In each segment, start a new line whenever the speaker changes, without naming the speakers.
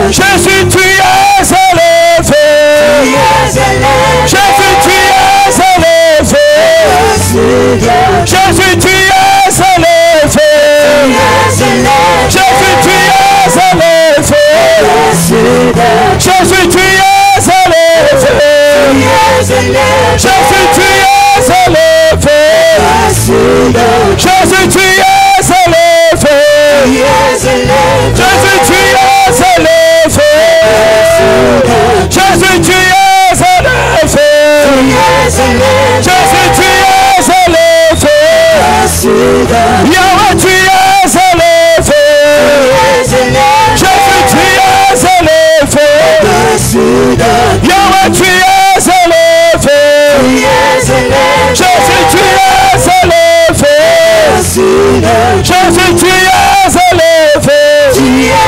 Jésus, tu es élevé. Jésus, tu es élevé. Jésus, tu es élevé. Jésus, tu es élevé. Jésus, tu es élevé. Jésus, tu es élevé. Jésus, tu es élevé. Jésus, tu es élevé. Jésus, tu es élevé. Jésus, tu es élevé. Yahweh, tu es élevé. Jésus, tu es élevé. Yahweh, tu es élevé. Jésus, tu es élevé. Jésus, tu es élevé. Tu es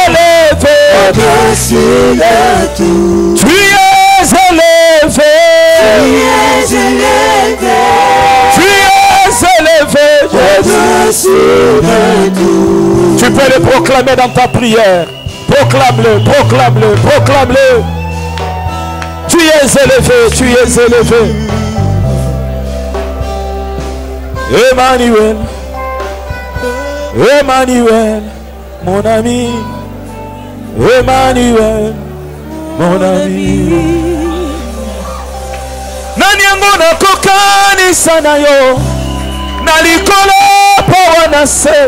élevé. Au-dessus de tout. Tu es élevé. Tu es élevé. Tu es élevé. Au-dessus de tout. Tu peux le proclamer dans ta prière. Proclame-le, proclame-le, proclame-le. Tu es élevé, tu es élevé. Emmanuel, Emmanuel, mon ami. Emmanuel, mon ami. Nanyango na kokanisa na yo na likolo po wanase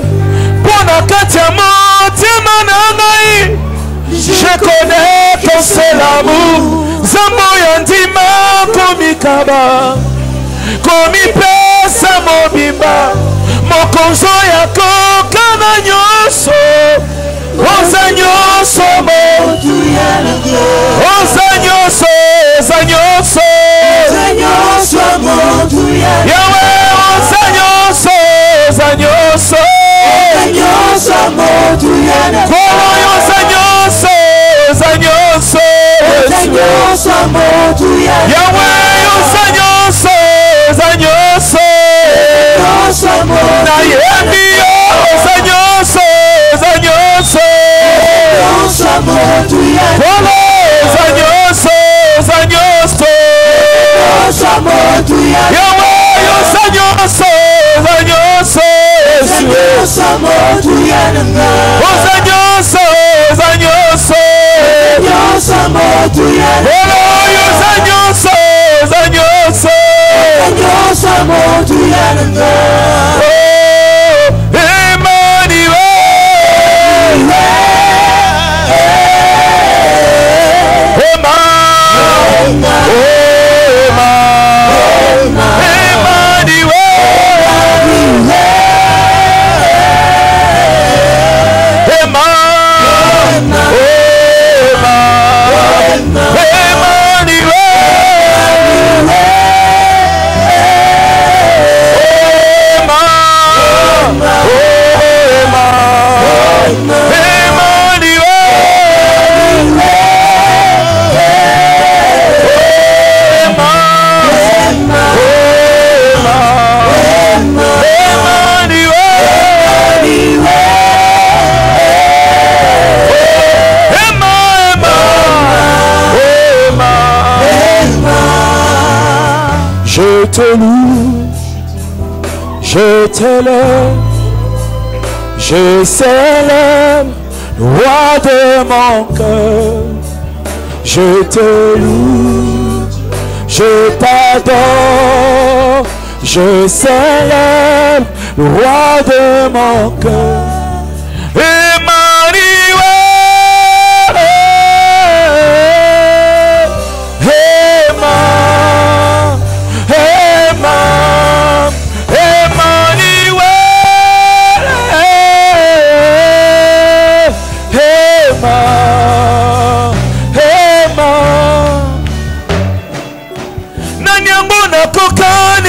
pona kati ya motema na ngai. Je connais ton seul amour. Zambo ya ndima komikaba komipesa mobimba mokonzo ya kokana nyoso. Oza nyoso motu ya nanga. Oza nyoso, oza nyoso. Oza nyoso motu ya nanga. Yahweh, oza nyoso, oza nyoso. Oza nyoso motu ya nanga. Kolo oza nyoso, oza nyoso. Oza nyoso motu ya nanga. Yahweh, oza nyoso, oza nyoso. Oza nyoso motu na yebi yo, oza nyoso, oza nyoso. Kolo oza nyoso, oza nyoso. Yahweh, oza nyoso, oza nyoso. Oza nyoso, oza nyoso. Kolo oza nyoso, oza nyoso. Je te loue, je t'élève, je célèbre, roi de mon cœur. Je te loue, je t'adore, je célèbre, roi de mon cœur.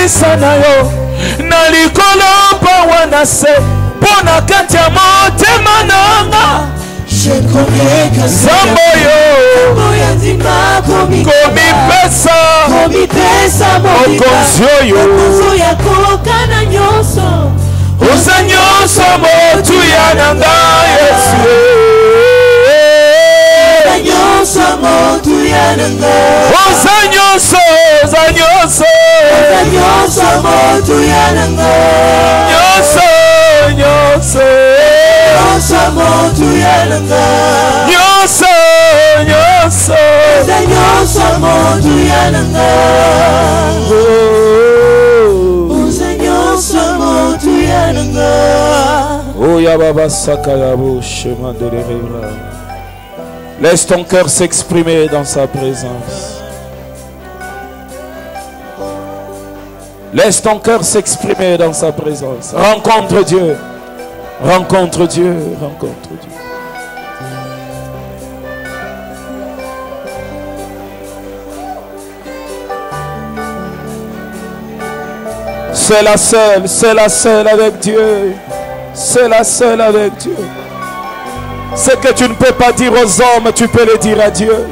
Sanayo na likolo pa wanase pona kati ya motema nanga. Je connais que Zamboyo komipesa mokonzo ya kokana nyoso. Oza nyoso motu ya nanga Yesu. Laisse ton cœur s'exprimer dans sa présence. Laisse ton cœur s'exprimer dans sa présence. Rencontre Dieu. Rencontre Dieu. Rencontre Dieu. C'est la seule avec Dieu. C'est la seule avec Dieu. Ce que tu ne peux pas dire aux hommes, tu peux le dire à Dieu.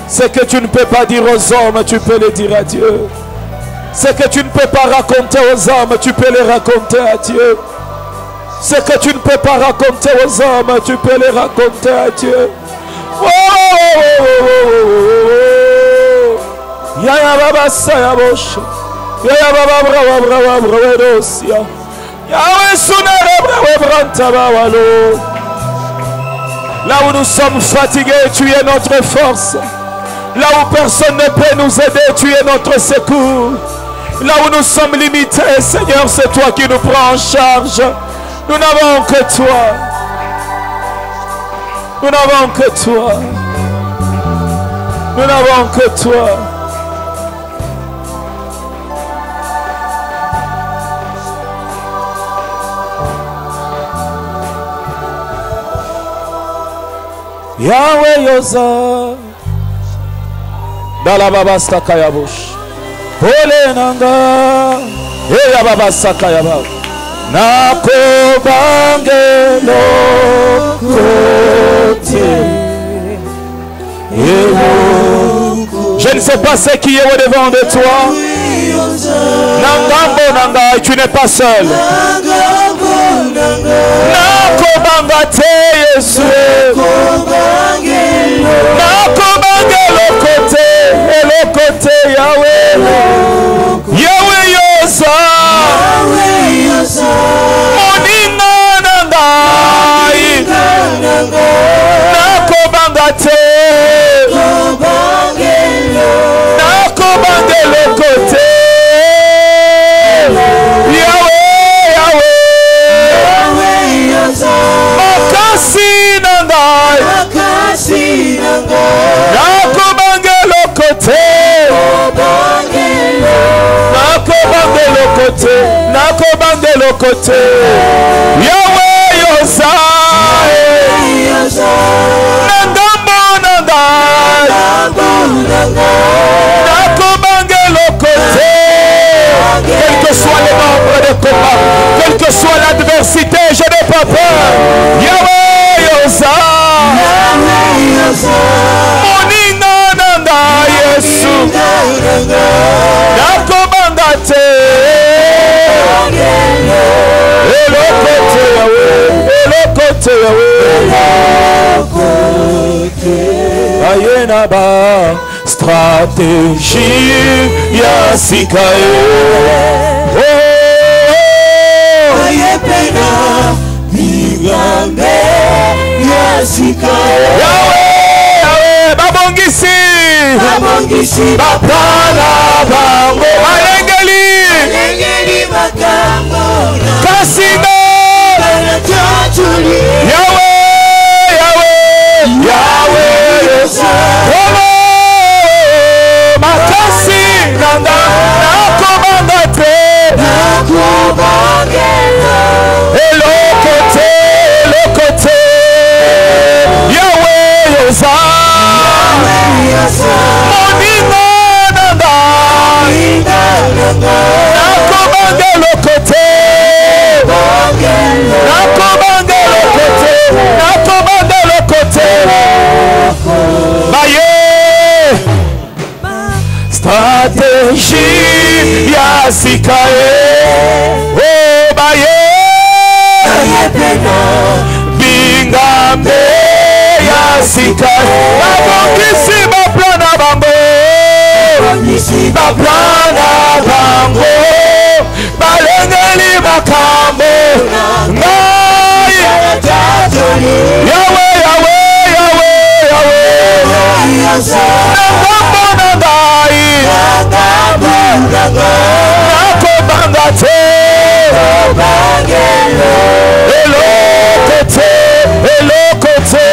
Ce que tu ne peux pas dire aux hommes, tu peux le dire à Dieu. Ce que tu ne peux pas raconter aux hommes, tu peux le raconter à Dieu. Ce que tu ne peux pas raconter aux hommes, tu peux le raconter à Dieu. Là où nous sommes fatigués, tu es notre force. Là où personne ne peut nous aider, tu es notre secours. Là où nous sommes limités, Seigneur, c'est toi qui nous prends en charge. Nous n'avons que toi. Nous n'avons que toi. Nous n'avons que toi. Yahweh Yosa Dala Baba Sakayabush Ole Nanga Eya Baba Sakayaba Nako Bangelo Kote Je ne sais pas ce qui est au devant de toi. Nangambo Nanga, tu n'es pas seul. Nako Bangate Yesu Nako Bangelo Kote le côté Yahweh Yahweh Yosa Moninga Nangai Nako Bangate Nako Bangelo Kote Yahweh Yahweh Makasi Nangai Nako Bangelo Kote Nako Bangelo Kote Nako Bangelo Kote Yahweh Yosa Nangambo Nangai Nako Bangelo Kote. Quel que soit les membres de combat, quelle que soit l'adversité, je n'ai pas peur. Yahweh Yosa Moninga Nanga Yesu Nako Bangate Elo Kote Yahweh Elo Kote Yahweh Ayena ba stratégie Yasikae Ayepena Bigambe Yasikae Yahweh Babongisi Bapana Bango Alengeli Kasino Yahweh Makasi Nanga Nako Bangate Elo Kote Yahweh Yosa Moninga Nanga Nako Bangelo Kote Nako Bangelo Kote Nako Bangelo Kote Baye stratégie Yasikae Oh Baye Binga esika babongisi baplan na bango baplan na bango balengeli makambo ngai Yawe Yawe Yawe Yawe ngambo na ngai nakobanga te eloko te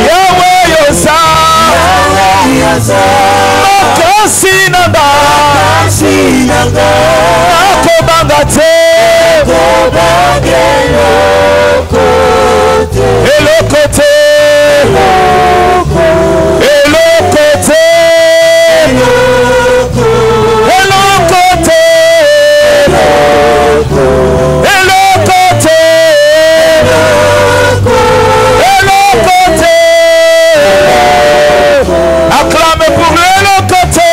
Yawe yoza makasi na ngai nakobanga te eloko te acclame pour le côté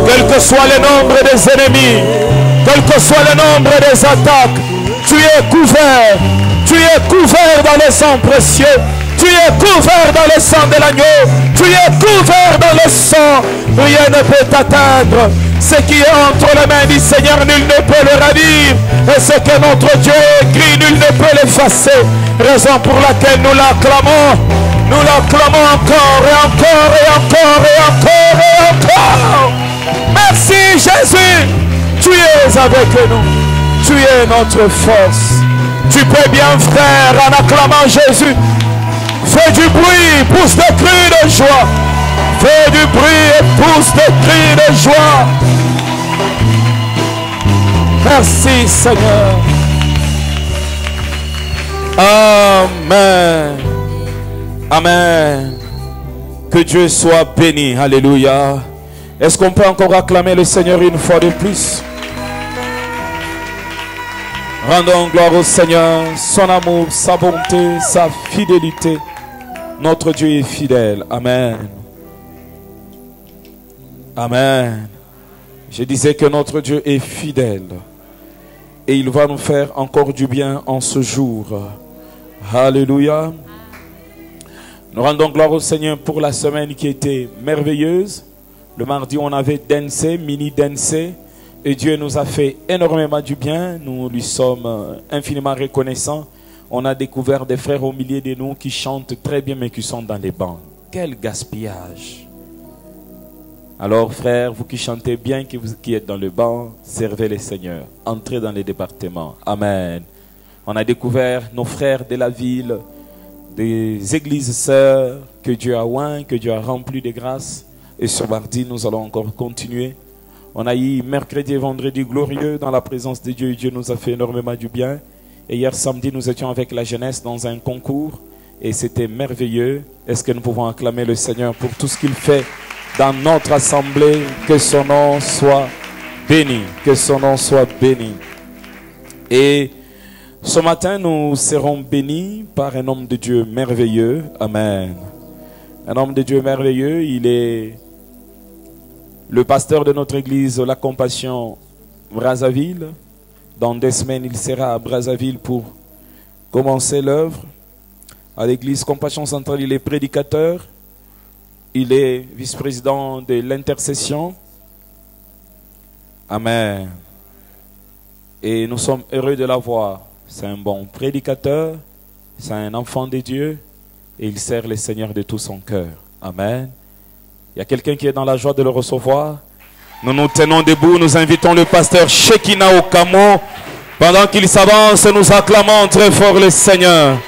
Quel que soit le nombre des ennemis, quel que soit le nombre des attaques, tu es couvert dans le sang précieux, tu es couvert dans le sang de l'agneau, tu es couvert dans le sang, rien ne peut t'atteindre. Ce qui est entre les mains du Seigneur, nul ne peut le ravir, et ce que notre Dieu écrit, nul ne peut l'effacer, raison pour laquelle nous l'acclamons. Nous l'acclamons encore et encore et encore et encore et encore. Merci Jésus. Tu es avec nous. Tu es notre force. Tu peux bien frère en acclamant Jésus. Fais du bruit, pousse des cris de joie. Fais du bruit et pousse des cris de joie. Merci Seigneur. Amen. Amen. Que Dieu soit béni. Alléluia. Est-ce qu'on peut encore acclamer le Seigneur une fois de plus? Rendons gloire au Seigneur. Son amour, sa bonté, sa fidélité. Notre Dieu est fidèle. Amen. Amen. Je disais que notre Dieu est fidèle. Et il va nous faire encore du bien en ce jour. Alléluia. Nous rendons gloire au Seigneur pour la semaine qui était merveilleuse. Le mardi, on avait dansé, mini dansé. Et Dieu nous a fait énormément du bien. Nous lui sommes infiniment reconnaissants. On a découvert des frères au milieu de nous qui chantent très bien mais qui sont dans les bancs. Quel gaspillage! Alors frères, vous qui chantez bien, qui êtes dans le banc, servez le Seigneur. Entrez dans les départements. Amen. On a découvert nos frères de la ville, des églises sœurs que Dieu a oint, que Dieu a rempli de grâce. Et ce mardi, nous allons encore continuer. On a eu mercredi et vendredi glorieux dans la présence de Dieu. Dieu nous a fait énormément du bien. Et hier samedi, nous étions avec la jeunesse dans un concours. Et c'était merveilleux. Est-ce que nous pouvons acclamer le Seigneur pour tout ce qu'il fait dans notre assemblée? Que son nom soit béni. Que son nom soit béni. Et ce matin, nous serons bénis par un homme de Dieu merveilleux. Amen. Un homme de Dieu merveilleux. Il est le pasteur de notre église, la Compassion Brazzaville. Dans 2 semaines, il sera à Brazzaville pour commencer l'œuvre. À l'église Compassion Centrale, il est prédicateur. Il est vice-président de l'intercession. Amen. Et nous sommes heureux de l'avoir. C'est un bon prédicateur. C'est un enfant de Dieu. Et il sert le Seigneur de tout son cœur. Amen. Il y a quelqu'un qui est dans la joie de le recevoir. Nous nous tenons debout. Nous invitons le pasteur Shekina Okamo. Pendant qu'il s'avance, nous acclamons très fort le Seigneur.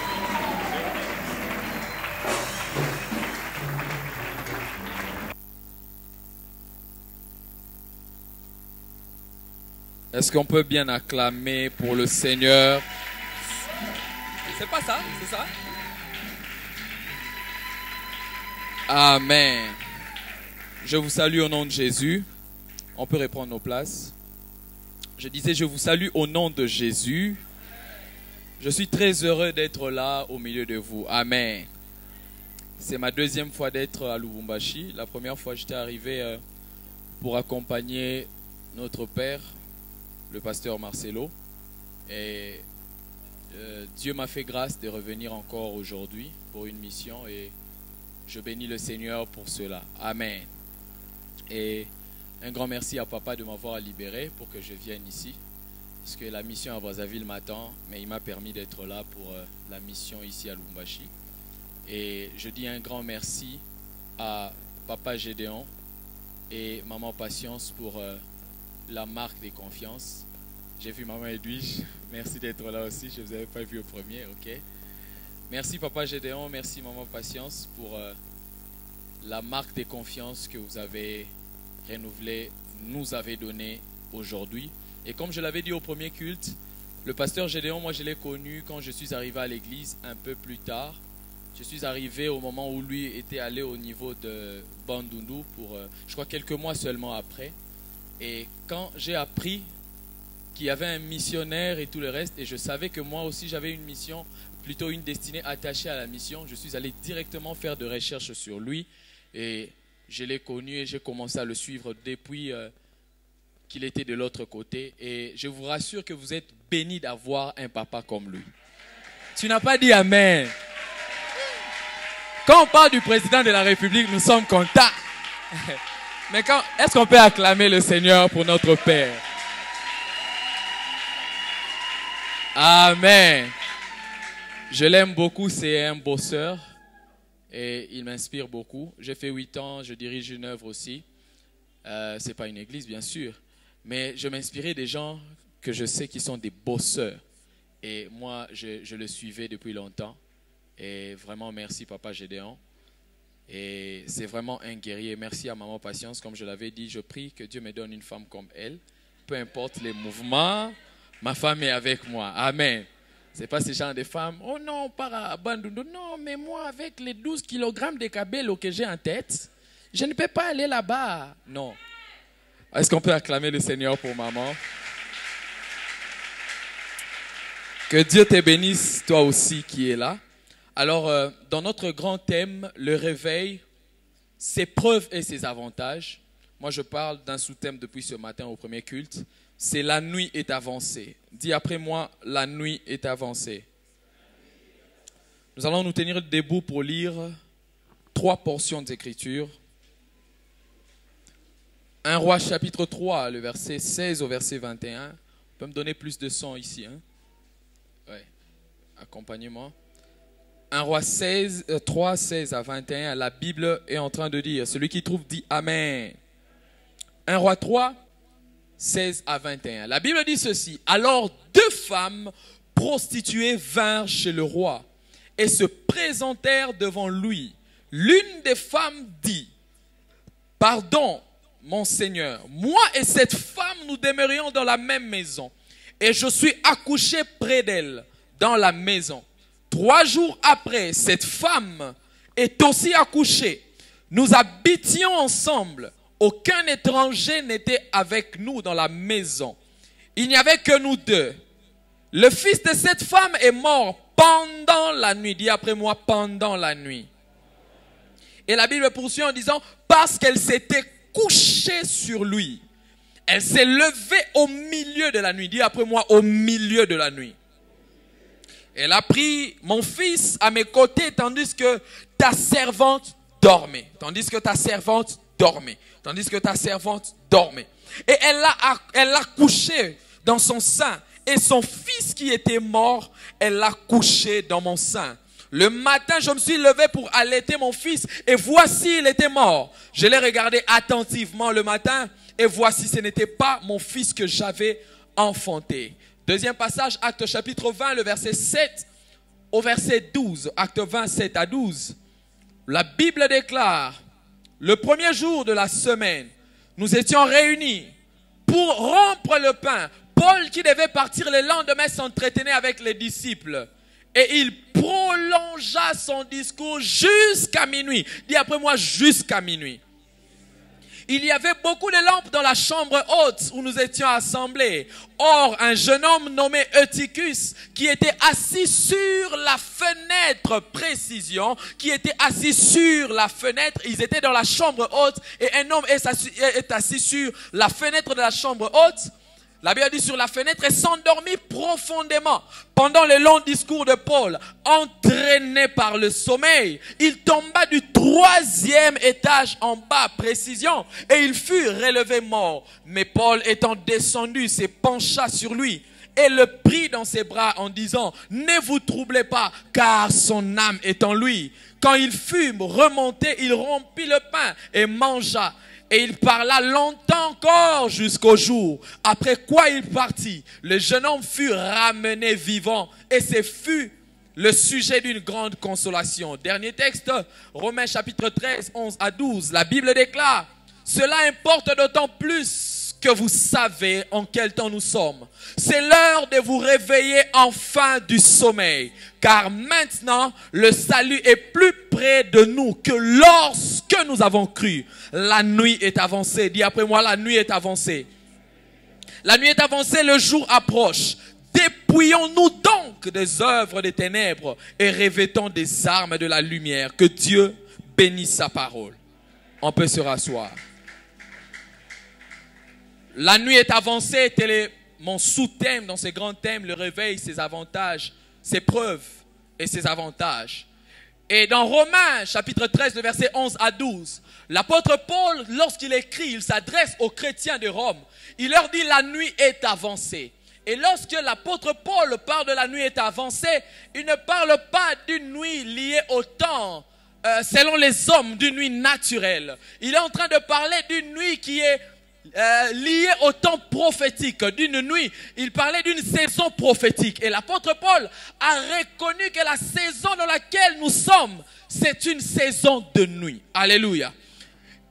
Est-ce qu'on peut bien acclamer pour le Seigneur? C'est pas ça, c'est ça? Amen. Je vous salue au nom de Jésus. On peut reprendre nos places. Je disais, je vous salue au nom de Jésus. Je suis très heureux d'être là au milieu de vous. Amen. C'est ma deuxième fois d'être à Lubumbashi. La première fois, j'étais arrivé pour accompagner notre père, le pasteur Marcelo. Et Dieu m'a fait grâce de revenir encore aujourd'hui pour une mission. Et je bénis le Seigneur pour cela. Amen. Et un grand merci à papa de m'avoir libéré pour que je vienne ici. Parce que la mission à Brazzaville m'attend, mais il m'a permis d'être là pour la mission ici à Lubumbashi. Et je dis un grand merci à papa Gédéon et maman Patience pour la marque de confiance. J'ai vu maman Edwige, merci d'être là aussi, je ne vous avais pas vu au premier, ok. Merci papa Gédéon, merci maman Patience pour la marque de confiance que vous avez renouvelée, nous avez donnée aujourd'hui. Et comme je l'avais dit au premier culte, le pasteur Gédéon, moi je l'ai connu quand je suis arrivé à l'église un peu plus tard. Je suis arrivé au moment où lui était allé au niveau de Bandundu pour, je crois, quelques mois seulement après. Et quand j'ai appris qu'il y avait un missionnaire et tout le reste, et je savais que moi aussi j'avais une mission, plutôt une destinée attachée à la mission, je suis allé directement faire des recherches sur lui. Et je l'ai connu et j'ai commencé à le suivre depuis qu'il était de l'autre côté. Et je vous rassure que vous êtes bénis d'avoir un papa comme lui. Tu n'as pas dit Amen. Quand on parle du président de la République, nous sommes contents. Mais est-ce qu'on peut acclamer le Seigneur pour notre Père? Amen. Je l'aime beaucoup, c'est un bosseur. Et il m'inspire beaucoup. J'ai fait 8 ans, je dirige une œuvre aussi. Ce n'est pas une église, bien sûr. Mais je m'inspirais des gens que je sais qui sont des bosseurs. Et moi, je le suivais depuis longtemps. Et vraiment, merci Papa Gédéon. Et c'est vraiment un guerrier. Merci à Maman Patience. Comme je l'avais dit, je prie que Dieu me donne une femme comme elle. Peu importe les mouvements, ma femme est avec moi. Amen. Ce n'est pas ce genre de femmes. Oh non, on part à Bandundu. Non, mais moi, avec les 12 kg de cabello que j'ai en tête, je ne peux pas aller là-bas. Non. Est-ce qu'on peut acclamer le Seigneur pour maman? Que Dieu te bénisse, toi aussi qui es là. Alors, dans notre grand thème, le réveil, ses preuves et ses avantages. Moi, je parle d'un sous-thème depuis ce matin au premier culte. C'est la nuit est avancée. Dis après moi, la nuit est avancée. Nous allons nous tenir debout pour lire 3 portions d'Écriture. 1 Roi chapitre 3, le verset 16 au verset 21. On peut me donner plus de son ici. Hein? Ouais. Accompagnez-moi. 1 Roi 3, 16 à 21. La Bible est en train de dire. Celui qui trouve dit Amen. 1 Roi 3, 16 à 21. La Bible dit ceci. Alors 2 femmes prostituées vinrent chez le roi et se présentèrent devant lui. L'une des femmes dit, pardon, mon Seigneur, moi et cette femme, nous demeurions dans la même maison. Et je suis accouché près d'elle, dans la maison. 3 jours après, cette femme est aussi accouchée. Nous habitions ensemble. Aucun étranger n'était avec nous dans la maison. Il n'y avait que nous 2. Le fils de cette femme est mort pendant la nuit. Dis après moi, pendant la nuit. Et la Bible poursuit en disant, parce qu'elle s'était couchée sur lui. Elle s'est levée au milieu de la nuit. Dis après moi, au milieu de la nuit. Elle a pris mon fils à mes côtés tandis que ta servante dormait. Tandis que ta servante dormait. Tandis que ta servante dormait. Et elle l'a couché dans son sein. Et son fils qui était mort, elle l'a couché dans mon sein. Le matin, je me suis levé pour allaiter mon fils. Et voici, il était mort. Je l'ai regardé attentivement le matin. Et voici, ce n'était pas mon fils que j'avais enfanté. Deuxième passage, Acte chapitre 20, le verset 7 au verset 12. Acte 20, 7 à 12. La Bible déclare, le premier jour de la semaine, nous étions réunis pour rompre le pain, Paul, qui devait partir le lendemain, s'entretenait avec les disciples. Et il prolongea son discours jusqu'à minuit. Dis après moi, jusqu'à minuit. Il y avait beaucoup de lampes dans la chambre haute où nous étions assemblés. Or, un jeune homme nommé Eutychus, qui était assis sur la fenêtre, précision, qui était assis sur la fenêtre, ils étaient dans la chambre haute, et un homme est assis sur la fenêtre de la chambre haute. La Bible dit sur la fenêtre et s'endormit profondément. Pendant le long discours de Paul, entraîné par le sommeil, il tomba du 3e étage en bas, précision, et il fut relevé mort. Mais Paul étant descendu, se pencha sur lui et le prit dans ses bras en disant, ne vous troublez pas, car son âme est en lui. Quand il fut remonté, il rompit le pain et mangea. Et il parla longtemps encore jusqu'au jour. Après quoi il partit. Le jeune homme fut ramené vivant. Et ce fut le sujet d'une grande consolation. Dernier texte, Romains chapitre 13, 11 à 12. La Bible déclare, cela importe d'autant plus que vous savez en quel temps nous sommes. C'est l'heure de vous réveiller enfin du sommeil. Car maintenant, le salut est plus près de nous que lorsque nous avons cru. La nuit est avancée. Dis après moi, la nuit est avancée. La nuit est avancée, le jour approche. Dépouillons-nous donc des œuvres des ténèbres et revêtons des armes de la lumière. Que Dieu bénisse sa parole. On peut se rasseoir. La nuit est avancée, tel est mon sous-thème dans ces grands thèmes, le réveil, ses avantages, ses preuves et ses avantages. Et dans Romains, chapitre 13, le verset 11 à 12, l'apôtre Paul, lorsqu'il écrit, il s'adresse aux chrétiens de Rome. Il leur dit, la nuit est avancée. Et lorsque l'apôtre Paul parle de la nuit est avancée, il ne parle pas d'une nuit liée au temps, selon les hommes, d'une nuit naturelle. Il est en train de parler d'une nuit qui est lié au temps prophétique, d'une nuit. Il parlait d'une saison prophétique. Et l'apôtre Paul a reconnu que la saison dans laquelle nous sommes, c'est une saison de nuit. Alléluia.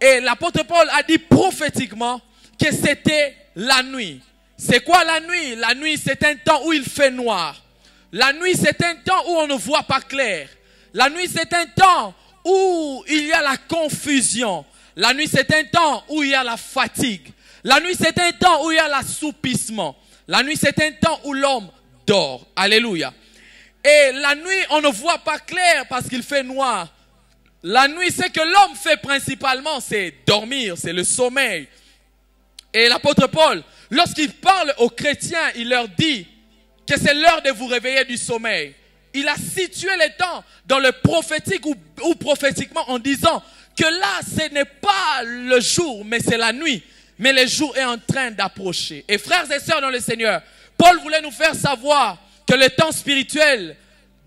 Et l'apôtre Paul a dit prophétiquement que c'était la nuit. C'est quoi la nuit? La nuit, c'est un temps où il fait noir. La nuit, c'est un temps où on ne voit pas clair. La nuit, c'est un temps où il y a la confusion. La nuit, c'est un temps où il y a la fatigue. La nuit, c'est un temps où il y a l'assoupissement. La nuit, c'est un temps où l'homme dort. Alléluia. Et la nuit, on ne voit pas clair parce qu'il fait noir. La nuit, c'est que l'homme fait principalement, c'est dormir, c'est le sommeil. Et l'apôtre Paul, lorsqu'il parle aux chrétiens, il leur dit que c'est l'heure de vous réveiller du sommeil. Il a situé les temps dans le prophétique ou prophétiquement en disant que là, ce n'est pas le jour, mais c'est la nuit. Mais le jour est en train d'approcher. Et frères et sœurs dans le Seigneur, Paul voulait nous faire savoir que le temps spirituel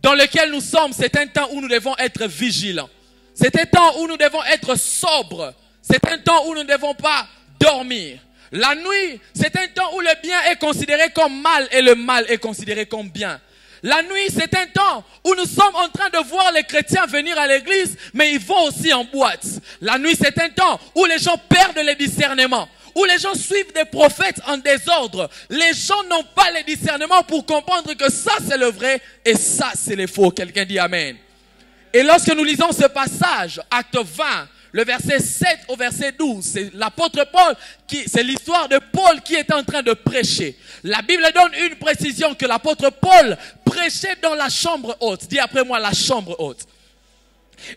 dans lequel nous sommes, c'est un temps où nous devons être vigilants. C'est un temps où nous devons être sobres. C'est un temps où nous ne devons pas dormir. La nuit, c'est un temps où le bien est considéré comme mal et le mal est considéré comme bien. La nuit, c'est un temps où nous sommes en train de voir les chrétiens venir à l'église, mais ils vont aussi en boîte. La nuit, c'est un temps où les gens perdent le discernement, où les gens suivent des prophètes en désordre. Les gens n'ont pas le discernement pour comprendre que ça, c'est le vrai et ça, c'est le faux. Quelqu'un dit Amen. Et lorsque nous lisons ce passage, acte 20, le verset 7 au verset 12, c'est l'apôtre Paul, c'est l'histoire de Paul qui est en train de prêcher. La Bible donne une précision que l'apôtre Paul prêchait dans la chambre haute. Dis après moi la chambre haute.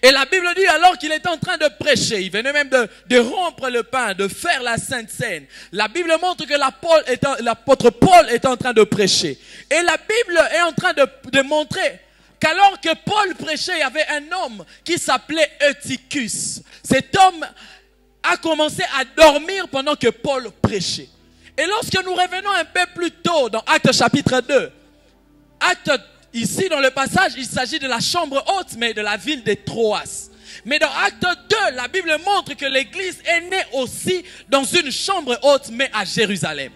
Et la Bible dit alors qu'il est en train de prêcher, il venait même de rompre le pain, de faire la Sainte Seine. La Bible montre que l'apôtre Paul est en train de prêcher. Et la Bible est en train de montrer qu'alors que Paul prêchait, il y avait un homme qui s'appelait Eutychus. Cet homme a commencé à dormir pendant que Paul prêchait. Et lorsque nous revenons un peu plus tôt dans Actes chapitre 2, ici dans le passage, il s'agit de la chambre haute, mais de la ville de Troas. Mais dans Acte 2, la Bible montre que l'église est née aussi dans une chambre haute, mais à Jérusalem.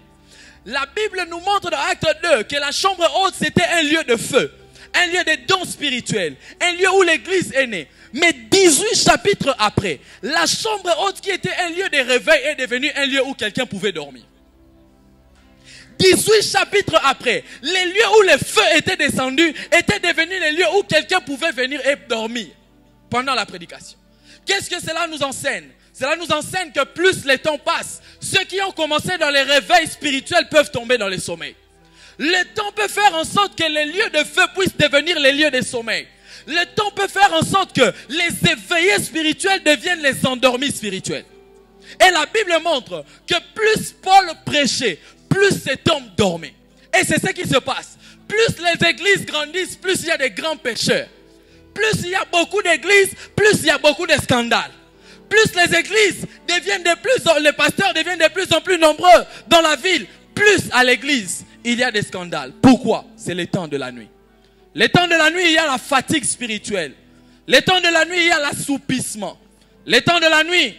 La Bible nous montre dans Acte 2 que la chambre haute, c'était un lieu de feu. Un lieu de dons spirituels, un lieu où l'église est née. Mais 18 chapitres après, la chambre haute qui était un lieu de réveil est devenue un lieu où quelqu'un pouvait dormir. 18 chapitres après, les lieux où les feux étaient descendus étaient devenus les lieux où quelqu'un pouvait venir et dormir pendant la prédication. Qu'est-ce que cela nous enseigne? Cela nous enseigne que plus les temps passent, ceux qui ont commencé dans les réveils spirituels peuvent tomber dans les sommeils. Le temps peut faire en sorte que les lieux de feu puissent devenir les lieux de sommeil. Le temps peut faire en sorte que les éveillés spirituels deviennent les endormis spirituels. Et la Bible montre que plus Paul prêchait, plus cet homme dormait. Et c'est ce qui se passe. Plus les églises grandissent, plus il y a des grands pécheurs. Plus il y a beaucoup d'églises, plus il y a beaucoup de scandales. Plus les églises deviennent les pasteurs deviennent de plus en plus nombreux dans la ville, plus à l'église, il y a des scandales. Pourquoi? C'est les temps de la nuit. Les temps de la nuit, il y a la fatigue spirituelle. Les temps de la nuit, il y a l'assoupissement. Les temps de la nuit,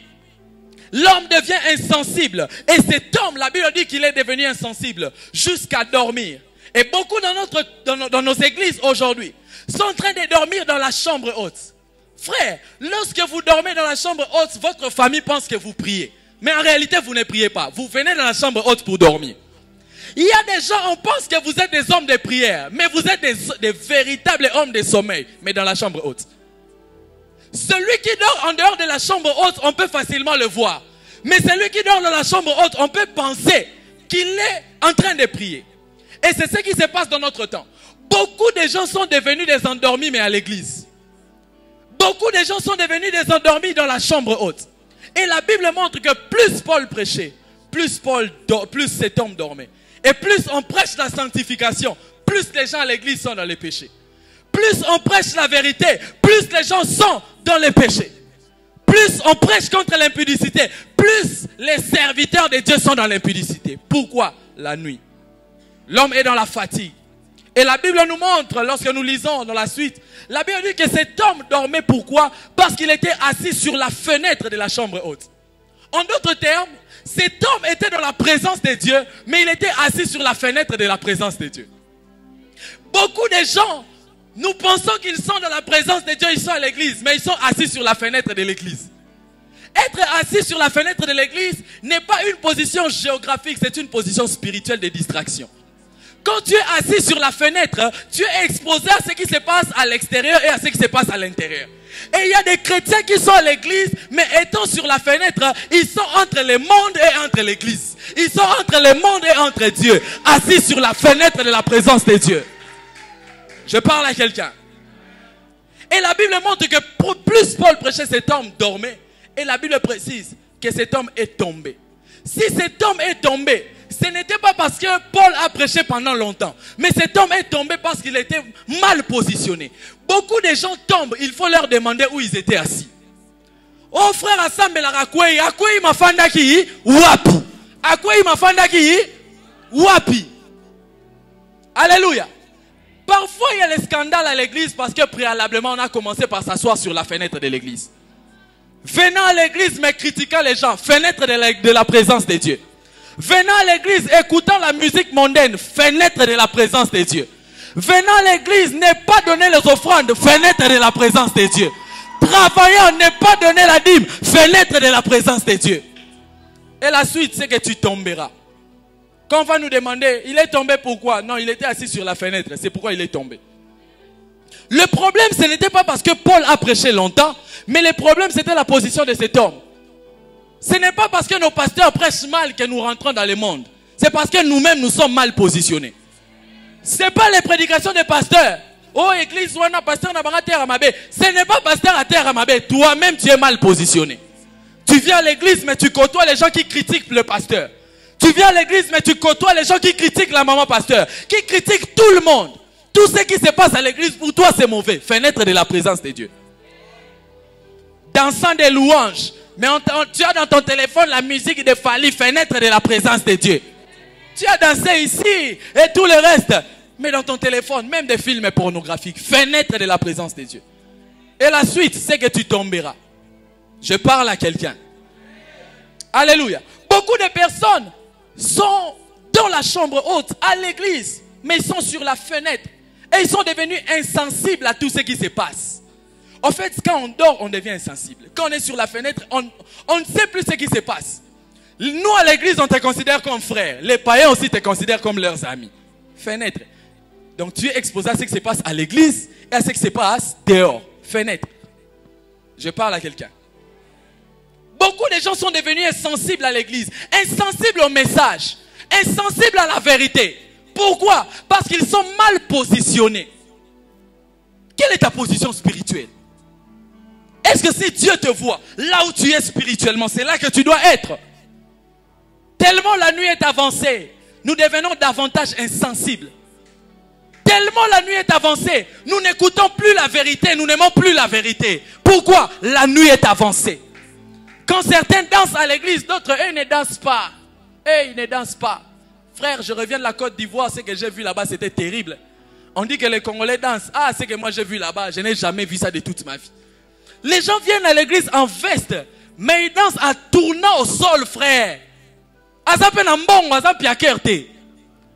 l'homme devient insensible. Et cet homme, la Bible dit qu'il est devenu insensible jusqu'à dormir. Et beaucoup dans nos églises aujourd'hui sont en train de dormir dans la chambre haute. Frère, lorsque vous dormez dans la chambre haute, votre famille pense que vous priez. Mais en réalité, vous ne priez pas. Vous venez dans la chambre haute pour dormir. Il y a des gens, on pense que vous êtes des hommes de prière, mais vous êtes des véritables hommes de sommeil, mais dans la chambre haute. Celui qui dort en dehors de la chambre haute, on peut facilement le voir. Mais celui qui dort dans la chambre haute, on peut penser qu'il est en train de prier. Et c'est ce qui se passe dans notre temps. Beaucoup de gens sont devenus des endormis, mais à l'église. Beaucoup de gens sont devenus des endormis dans la chambre haute. Et la Bible montre que plus Paul prêchait, plus cet homme dormait. Et plus on prêche la sanctification, plus les gens à l'église sont dans les péchés. Plus on prêche la vérité, plus les gens sont dans les péchés. Plus on prêche contre l'impudicité, plus les serviteurs de Dieu sont dans l'impudicité. Pourquoi? La nuit. L'homme est dans la fatigue. Et la Bible nous montre, lorsque nous lisons dans la suite, la Bible dit que cet homme dormait. Pourquoi? Parce qu'il était assis sur la fenêtre de la chambre haute. En d'autres termes, cet homme était dans la présence de Dieu, mais il était assis sur la fenêtre de la présence de Dieu. Beaucoup de gens, nous pensons qu'ils sont dans la présence de Dieu, ils sont à l'église, mais ils sont assis sur la fenêtre de l'église. Être assis sur la fenêtre de l'église n'est pas une position géographique, c'est une position spirituelle de distraction. Quand tu es assis sur la fenêtre, tu es exposé à ce qui se passe à l'extérieur et à ce qui se passe à l'intérieur. Et il y a des chrétiens qui sont à l'église, mais étant sur la fenêtre, ils sont entre le monde et entre l'église. Ils sont entre le monde et entre Dieu, assis sur la fenêtre de la présence de Dieu. Je parle à quelqu'un. Et la Bible montre que plus Paul prêchait, cet homme dormait. Et la Bible précise que cet homme est tombé. Si cet homme est tombé, ce n'était pas parce que Paul a prêché pendant longtemps. Mais cet homme est tombé parce qu'il était mal positionné. Beaucoup de gens tombent, il faut leur demander où ils étaient assis. Oh frère, assemble la rakwei, akwei mafanda ki wapi. Akwei mafanda ki wapi. Alléluia. Parfois il y a les scandales à l'église parce que préalablement on a commencé par s'asseoir sur la fenêtre de l'église. Venant à l'église mais critiquant les gens, fenêtre de la présence de Dieu. Venant à l'église, écoutant la musique mondaine, fenêtre de la présence de Dieu. Venant à l'église, ne pas donner les offrandes, fenêtre de la présence de Dieu. Travaillant, ne pas donner la dîme, fenêtre de la présence de Dieu. Et la suite, c'est que tu tomberas. Quand on va nous demander, il est tombé pourquoi? Non, il était assis sur la fenêtre, c'est pourquoi il est tombé. Le problème, ce n'était pas parce que Paul a prêché longtemps, mais le problème, c'était la position de cet homme. Ce n'est pas parce que nos pasteurs prêchent mal que nous rentrons dans le monde. C'est parce que nous-mêmes, nous sommes mal positionnés. Ce n'est pas les prédications des pasteurs. Oh, église, ou un pasteur n'a pas terre à Mabé. Ce n'est pas pasteur à terre à Mabé. Toi-même, tu es mal positionné. Tu viens à l'église, mais tu côtoies les gens qui critiquent le pasteur. Tu viens à l'église, mais tu côtoies les gens qui critiquent la maman pasteur. Qui critiquent tout le monde. Tout ce qui se passe à l'église, pour toi, c'est mauvais. Fenêtre de la présence de Dieu. Dansant des louanges. Mais tu as dans ton téléphone la musique de Fali, fenêtre de la présence de Dieu. Tu as dansé ici et tout le reste. Mais dans ton téléphone, même des films pornographiques, fenêtre de la présence de Dieu. Et la suite, c'est que tu tomberas. Je parle à quelqu'un. Alléluia. Beaucoup de personnes sont dans la chambre haute, à l'église, mais ils sont sur la fenêtre. Et ils sont devenus insensibles à tout ce qui se passe. En fait, quand on dort, on devient insensible. Quand on est sur la fenêtre, on ne sait plus ce qui se passe.
Nous, à l'église, on te considère comme frère. Les païens aussi te considèrent comme leurs amis. Fenêtre. Donc, tu es exposé à ce qui se passe à l'église et à ce qui se passe dehors. Fenêtre. Je parle à quelqu'un. Beaucoup de gens sont devenus insensibles à l'église, insensibles au message, insensibles à la vérité. Pourquoi? Parce qu'ils sont mal positionnés. Quelle est ta position spirituelle? Est-ce que si Dieu te voit là où tu es spirituellement, c'est là que tu dois être? Tellement la nuit est avancée, nous devenons davantage insensibles. Tellement la nuit est avancée, nous n'écoutons plus la vérité, nous n'aimons plus la vérité. Pourquoi? La nuit est avancée. Quand certains dansent à l'église, d'autres, eux, ne dansent pas. Eux, ils ne dansent pas. Frère, je reviens de la Côte d'Ivoire, ce que j'ai vu là-bas, c'était terrible. On dit que les Congolais dansent. Ah, ce que moi j'ai vu là-bas, je n'ai jamais vu ça de toute ma vie. Les gens viennent à l'église en veste, mais ils dansent en tournant au sol, frère.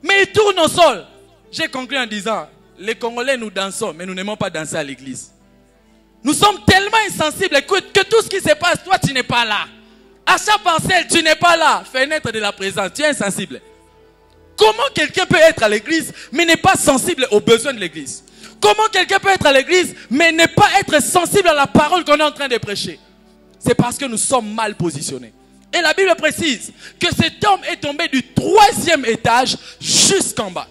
Mais ils tournent au sol. J'ai conclu en disant, les Congolais nous dansons, mais nous n'aimons pas danser à l'église. Nous sommes tellement insensibles que tout ce qui se passe, toi tu n'es pas là. À chaque parcelle, tu n'es pas là. Fenêtre de la présence, tu es insensible. Comment quelqu'un peut être à l'église, mais n'est pas sensible aux besoins de l'église? Comment quelqu'un peut être à l'église, mais ne pas être sensible à la parole qu'on est en train de prêcher? C'est parce que nous sommes mal positionnés. Et la Bible précise que cet homme est tombé du 3e étage jusqu'en bas.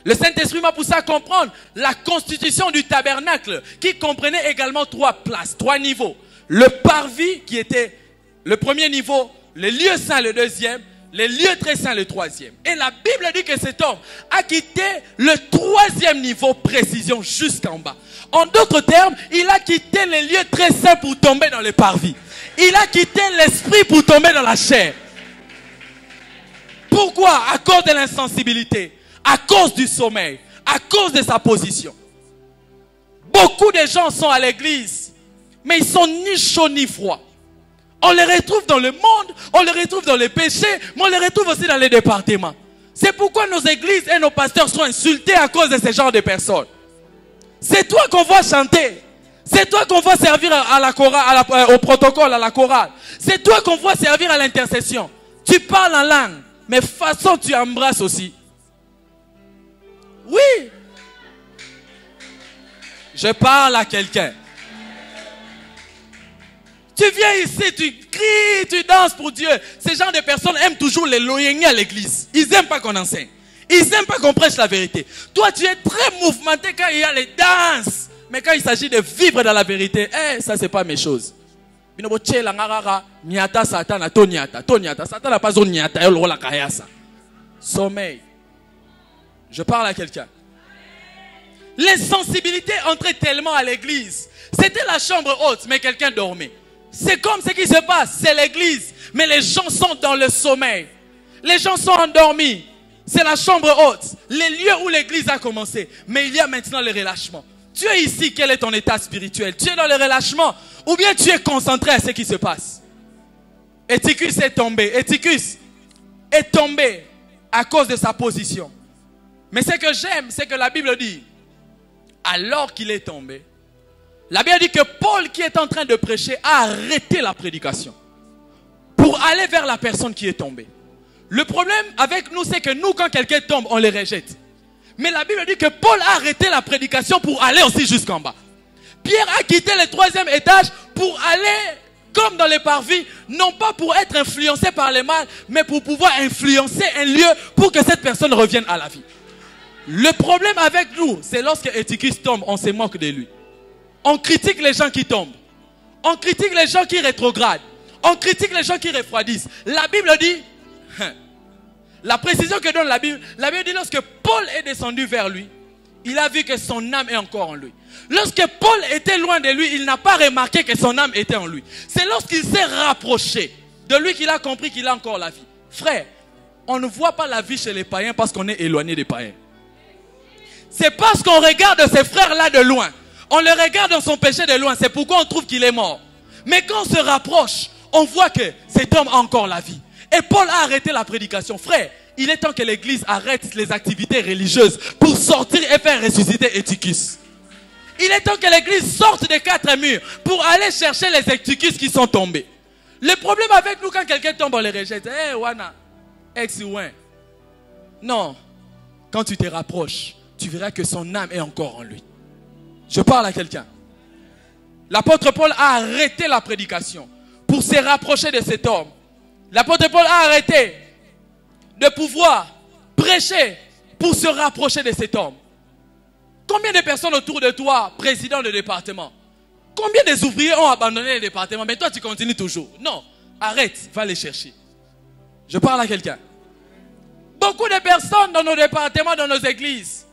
Le Saint-Esprit m'a poussé à comprendre la constitution du tabernacle qui comprenait également 3 places, 3 niveaux. Le parvis qui était le premier niveau, le lieu saint le 2e, les lieux très saints le 3e. Et la Bible dit que cet homme a quitté le 3e niveau, précision, jusqu'en bas. En d'autres termes, il a quitté les lieux très saints pour tomber dans le parvis. Il a quitté l'esprit pour tomber dans la chair. Pourquoi? À cause de l'insensibilité, à cause du sommeil, à cause de sa position. Beaucoup de gens sont à l'église, mais ils sont ni chauds ni froids. On les retrouve dans le monde, on les retrouve dans les péchés, mais on les retrouve aussi dans les départements. C'est pourquoi nos églises et nos pasteurs sont insultés à cause de ce genre de personnes. C'est toi qu'on voit chanter. C'est toi qu'on voit servir à la chorale, au protocole, à la chorale. C'est toi qu'on voit servir à l'intercession. Tu parles en langue, mais façon tu embrasses aussi. Oui. Je parle à quelqu'un. Tu viens ici, tu cries, tu danses pour Dieu. Ces gens de personnes aiment toujours les loyens à l'église. Ils n'aiment pas qu'on enseigne. Ils n'aiment pas qu'on prêche la vérité. Toi, tu es très mouvementé quand il y a les danses. Mais quand il s'agit de vivre dans la vérité, ça, c'est pas mes choses. Sommeil. Je parle à quelqu'un. L'insensibilité entrait tellement à l'église. C'était la chambre haute, mais quelqu'un dormait. C'est comme ce qui se passe, c'est l'église. Mais les gens sont dans le sommeil. Les gens sont endormis. C'est la chambre haute. Les lieux où l'église a commencé. Mais il y a maintenant le relâchement. Tu es ici, quel est ton état spirituel? Tu es dans le relâchement ou bien tu es concentré à ce qui se passe? Eutychus est tombé. Eutychus est tombé à cause de sa position. Mais ce que j'aime, c'est que la Bible dit, alors qu'il est tombé, la Bible dit que Paul qui est en train de prêcher a arrêté la prédication pour aller vers la personne qui est tombée. Le problème avec nous, c'est que nous, quand quelqu'un tombe, on les rejette. Mais la Bible dit que Paul a arrêté la prédication pour aller aussi jusqu'en bas. Pierre a quitté le 3e étage pour aller, comme dans les parvis, non pas pour être influencé par les mal, mais pour pouvoir influencer un lieu pour que cette personne revienne à la vie. Le problème avec nous, c'est lorsque Eutychus tombe, on se moque de lui. On critique les gens qui tombent. On critique les gens qui rétrogradent. On critique les gens qui refroidissent. La Bible dit, la précision que donne la Bible dit lorsque Paul est descendu vers lui, il a vu que son âme est encore en lui. Lorsque Paul était loin de lui, il n'a pas remarqué que son âme était en lui. C'est lorsqu'il s'est rapproché de lui qu'il a compris qu'il a encore la vie. Frère, on ne voit pas la vie chez les païens parce qu'on est éloigné des païens. C'est parce qu'on regarde ces frères-là de loin. On le regarde dans son péché de loin. C'est pourquoi on trouve qu'il est mort. Mais quand on se rapproche, on voit que cet homme a encore la vie. Et Paul a arrêté la prédication. Frère, il est temps que l'église arrête les activités religieuses pour sortir et faire ressusciter Eutychus. Il est temps que l'église sorte des 4 murs pour aller chercher les Eutychus qui sont tombés. Le problème avec nous, quand quelqu'un tombe, on les rejette. Hey, Wana, ex ouin. Non. Quand tu te rapproches, tu verras que son âme est encore en lui. Je parle à quelqu'un. L'apôtre Paul a arrêté la prédication pour se rapprocher de cet homme. L'apôtre Paul a arrêté de pouvoir prêcher pour se rapprocher de cet homme. Combien de personnes autour de toi, président de département? Combien des ouvriers ont abandonné le département? Mais toi, tu continues toujours. Non, arrête, va les chercher. Je parle à quelqu'un. Beaucoup de personnes dans nos départements, dans nos églises,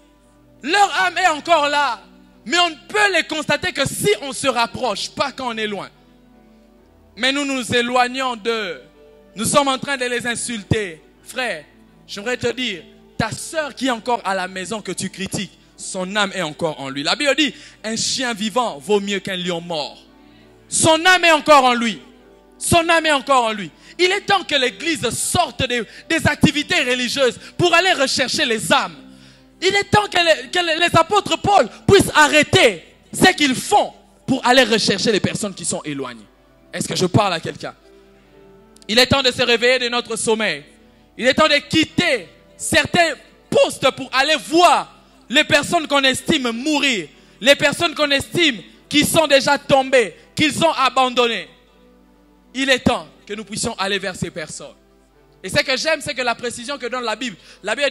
leur âme est encore là. Mais on ne peut les constater que si on se rapproche, pas quand on est loin. Mais nous nous éloignons d'eux. Nous sommes en train de les insulter. Frère, j'aimerais te dire, ta soeur qui est encore à la maison que tu critiques, son âme est encore en lui. La Bible dit, un chien vivant vaut mieux qu'un lion mort. Son âme est encore en lui. Son âme est encore en lui. Il est temps que l'Église sorte des activités religieuses pour aller rechercher les âmes. Il est temps que les apôtres Paul puissent arrêter ce qu'ils font pour aller rechercher les personnes qui sont éloignées. Est-ce que je parle à quelqu'un? Il est temps de se réveiller de notre sommeil. Il est temps de quitter certains postes pour aller voir les personnes qu'on estime mourir. Les personnes qu'on estime qui sont déjà tombées, qu'ils ont abandonnées. Il est temps que nous puissions aller vers ces personnes. Et ce que j'aime, c'est que la précision que donne la Bible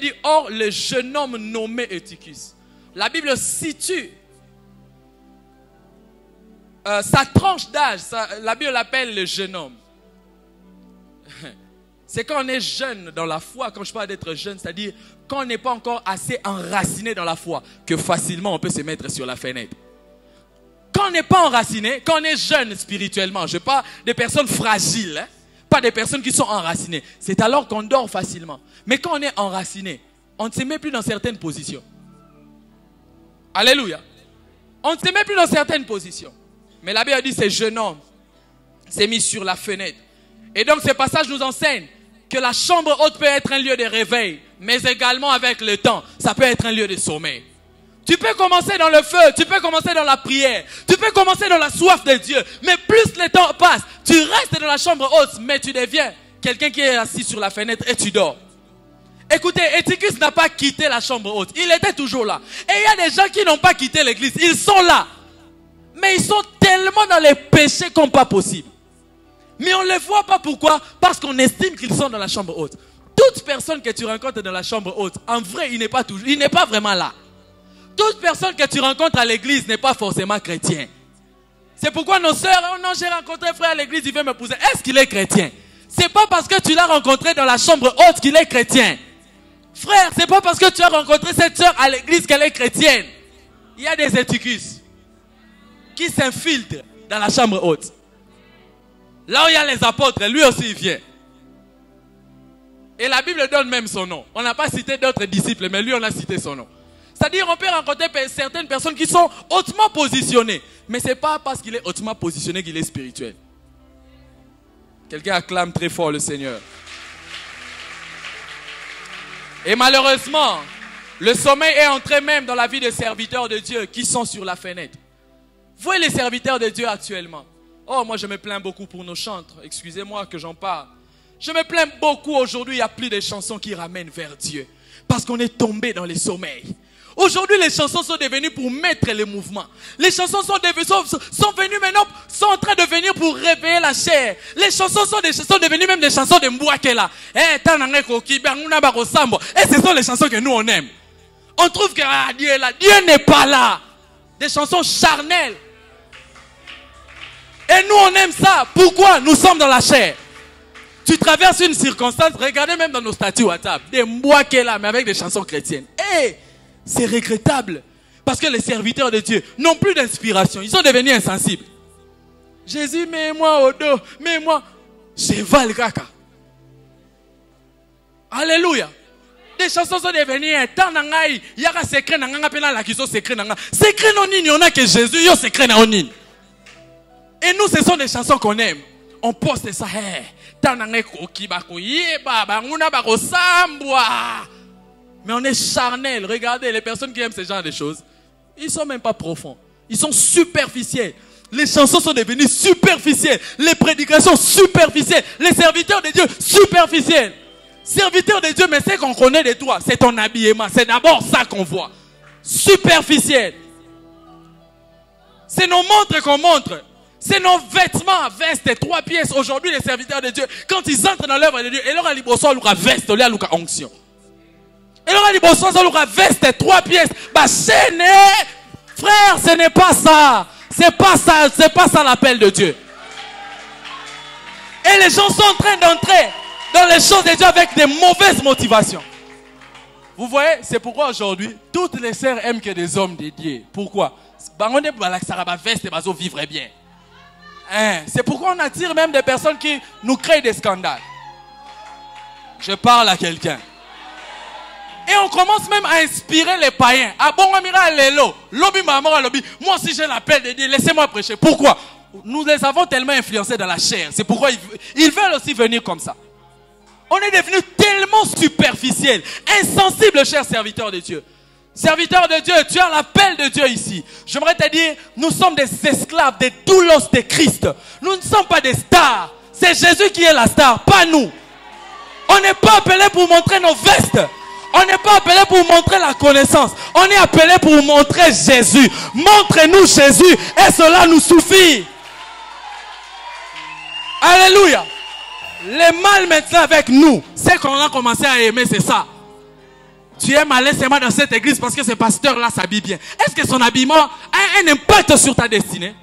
dit, or le jeune homme nommé Eutychus. La Bible situe sa tranche d'âge, la Bible l'appelle le jeune homme. C'est quand on est jeune dans la foi, quand je parle d'être jeune, c'est-à-dire quand on n'est pas encore assez enraciné dans la foi, que facilement on peut se mettre sur la fenêtre. Quand on n'est pas enraciné, quand on est jeune spirituellement, je parle des personnes fragiles, hein, pas des personnes qui sont enracinées. C'est alors qu'on dort facilement. Mais quand on est enraciné, on ne se met plus dans certaines positions. Alléluia. On ne se met plus dans certaines positions. Mais la Bible dit, ce jeune homme s'est mis sur la fenêtre. Et donc ce passage nous enseigne que la chambre haute peut être un lieu de réveil, mais également avec le temps, ça peut être un lieu de sommeil. Tu peux commencer dans le feu, tu peux commencer dans la prière, tu peux commencer dans la soif de Dieu, mais plus le temps passe, tu restes dans la chambre haute, mais tu deviens quelqu'un qui est assis sur la fenêtre et tu dors. Écoutez, Eutychus n'a pas quitté la chambre haute, il était toujours là. Et il y a des gens qui n'ont pas quitté l'église, ils sont là. Mais ils sont tellement dans les péchés comme pas possible. Mais on ne les voit pas, pourquoi? Parce qu'on estime qu'ils sont dans la chambre haute. Toute personne que tu rencontres dans la chambre haute, en vrai, il n'est pas vraiment là. Toute personne que tu rencontres à l'église n'est pas forcément chrétien. C'est pourquoi nos sœurs, oh non, j'ai rencontré un frère à l'église, il veut m'épouser. Est-ce qu'il est chrétien? C'est pas parce que tu l'as rencontré dans la chambre haute qu'il est chrétien. Frère, c'est pas parce que tu as rencontré cette sœur à l'église qu'elle est chrétienne. Il y a des Eutychus qui s'infiltrent dans la chambre haute. Là où il y a les apôtres, lui aussi il vient. Et la Bible donne même son nom. On n'a pas cité d'autres disciples, mais lui on a cité son nom. C'est-à-dire on peut rencontrer certaines personnes qui sont hautement positionnées. Mais ce n'est pas parce qu'il est hautement positionné qu'il est spirituel. Quelqu'un acclame très fort le Seigneur. Et malheureusement, le sommeil est entré même dans la vie des serviteurs de Dieu qui sont sur la fenêtre. Voyez les serviteurs de Dieu actuellement. Oh, moi je me plains beaucoup pour nos chantres. Excusez-moi que j'en parle. Je me plains beaucoup aujourd'hui, il n'y a plus de chansons qui ramènent vers Dieu. Parce qu'on est tombé dans les sommeils. Aujourd'hui, les chansons sont devenues pour mettre les mouvements. Les chansons sont venues maintenant, sont en train de venir pour réveiller la chair. Les chansons sont devenues même des chansons de Mbouakela. Et ce sont les chansons que nous on aime. On trouve que Dieu est là. Dieu n'est pas là. Des chansons charnelles. Et nous on aime ça. Pourquoi? Nous sommes dans la chair. Tu traverses une circonstance, regardez même dans nos statuts WhatsApp, des Mbouakela, mais avec des chansons chrétiennes. Hey, c'est regrettable. Parce que les serviteurs de Dieu n'ont plus d'inspiration. Ils sont devenus insensibles. Jésus, mets-moi au dos. Mets-moi. Cheval kaka. Alléluia. Des chansons sont devenues un temps nangai. Yaka secret nanganga pena la kiso secret nanga. Secret non nini, on a que Jésus, yo secret na onine. Et nous, ce sont des chansons qu'on aime. On poste ça. Hey, tanangé koki bako yeba banguna bako sambwa. Mais on est charnel. Regardez, les personnes qui aiment ce genre de choses, ils ne sont même pas profonds. Ils sont superficiels. Les chansons sont devenues superficielles. Les prédications superficielles. Les serviteurs de Dieu superficiels. Serviteurs de Dieu, mais c'est qu'on connaît de toi. C'est ton habillement. C'est d'abord ça qu'on voit. Superficiel. C'est nos montres qu'on montre. C'est nos vêtements, vestes, 3 pièces. Aujourd'hui, les serviteurs de Dieu, quand ils entrent dans l'œuvre de Dieu, et leur aliboso, leur veste, leur onction. Et leur aliboso, leur veste, 3 pièces. Bah, frère, ce n'est pas ça. C'est pas ça l'appel de Dieu. Et les gens sont en train d'entrer dans les choses de Dieu avec des mauvaises motivations. Vous voyez, c'est pourquoi aujourd'hui, toutes les sœurs aiment que des hommes dédiés. Pourquoi? Vivre bien. C'est pourquoi on attire même des personnes qui nous créent des scandales. Je parle à quelqu'un. Et on commence même à inspirer les païens. Ah bon, moi aussi j'ai l'appel de Dieu, laissez-moi prêcher. Pourquoi? Nous les avons tellement influencés dans la chair. C'est pourquoi ils veulent aussi venir comme ça. On est devenus tellement superficiels, insensibles, chers serviteurs de Dieu. Serviteurs de Dieu, tu as l'appel de Dieu ici. J'aimerais te dire, nous sommes des esclaves, des doulos de Christ. Nous ne sommes pas des stars. C'est Jésus qui est la star, pas nous. On n'est pas appelés pour montrer nos vestes. On n'est pas appelé pour montrer la connaissance. On est appelé pour montrer Jésus. Montrez-nous Jésus et cela nous suffit. Alléluia. Le mal maintenant avec nous, c'est qu'on a commencé à aimer, c'est ça. Tu aimes aller seulement dans cette église parce que ce pasteur-là s'habille bien. Est-ce que son habillement a un impact sur ta destinée?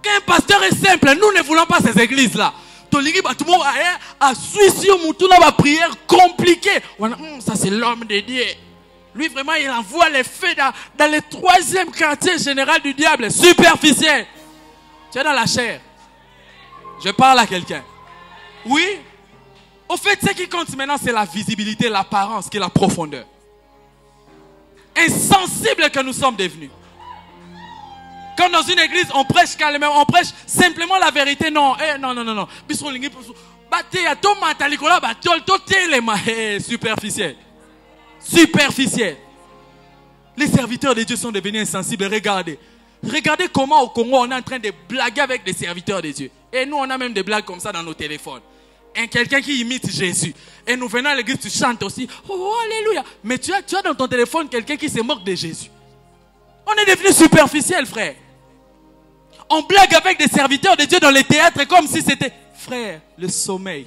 Quand un pasteur est simple, nous ne voulons pas ces églises-là. Tout le monde a suivi la prière compliquée. Ça c'est l'homme de Dieu. Lui vraiment il envoie les faits dans le 3e quartier général du diable. Superficiel. Tu es dans la chair. Je parle à quelqu'un. Oui. Au fait, ce qui compte maintenant, c'est la visibilité, l'apparence, qui est la profondeur. Insensible que nous sommes devenus. Quand dans une église, on prêche calmement, on prêche simplement la vérité. Non, non. Superficiel. Superficiel. Les serviteurs de Dieu sont devenus insensibles. Regardez. Regardez comment au Congo, on est en train de blaguer avec des serviteurs de Dieu. Et nous, on a même des blagues comme ça dans nos téléphones. Quelqu'un qui imite Jésus. Et nous venons à l'église, tu chantes aussi. Oh, alléluia. Mais tu as dans ton téléphone quelqu'un qui se moque de Jésus. On est devenu superficiel, frère. On blague avec des serviteurs de Dieu dans les théâtres comme si c'était, frère, le sommeil.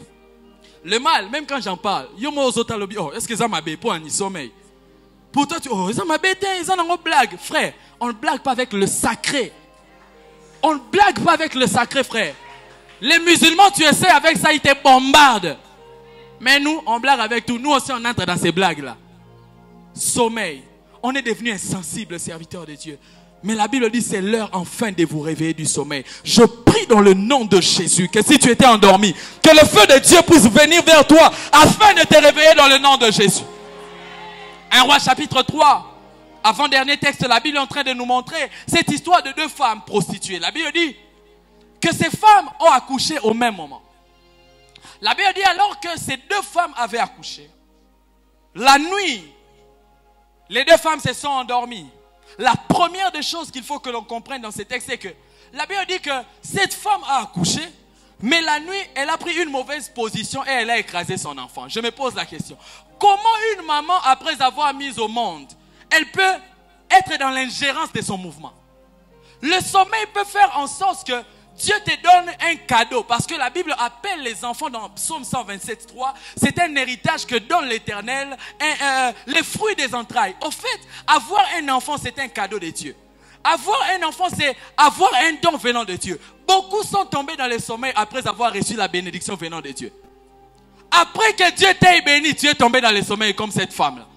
Le mal, même quand j'en parle, est-ce que ça m'a bé pour un sommeil? Pour toi, ça m'a bé, ça n'a pas blague. Frère, on ne blague pas avec le sacré. On ne blague pas avec le sacré, frère. Les musulmans, tu essaies avec ça, ils te bombardent. Mais nous, on blague avec tout. Nous aussi, on entre dans ces blagues-là. Sommeil. On est devenu insensible, serviteurs de Dieu. Mais la Bible dit, c'est l'heure enfin de vous réveiller du sommeil. Je prie dans le nom de Jésus que si tu étais endormi, que le feu de Dieu puisse venir vers toi afin de te réveiller dans le nom de Jésus. 1 Roi chapitre 3. Avant-dernier texte, la Bible est en train de nous montrer cette histoire de 2 femmes prostituées. La Bible dit que ces femmes ont accouché au même moment. La Bible dit alors que ces 2 femmes avaient accouché. La nuit, les 2 femmes se sont endormies. La première des choses qu'il faut que l'on comprenne dans ces textes, c'est que la Bible dit que cette femme a accouché, mais la nuit, elle a pris une mauvaise position et elle a écrasé son enfant. Je me pose la question. Comment une maman, après avoir mis au monde, elle peut être dans l'ingérence de son mouvement? Le sommeil peut faire en sorte que Dieu te donne un cadeau, parce que la Bible appelle les enfants dans Psaume 127:3, c'est un héritage que donne l'Éternel, les fruits des entrailles. Au fait, avoir un enfant, c'est un cadeau de Dieu. Avoir un enfant, c'est avoir un don venant de Dieu. Beaucoup sont tombés dans le sommeil après avoir reçu la bénédiction venant de Dieu. Après que Dieu t'ait béni, tu es tombé dans le sommeil comme cette femme-là.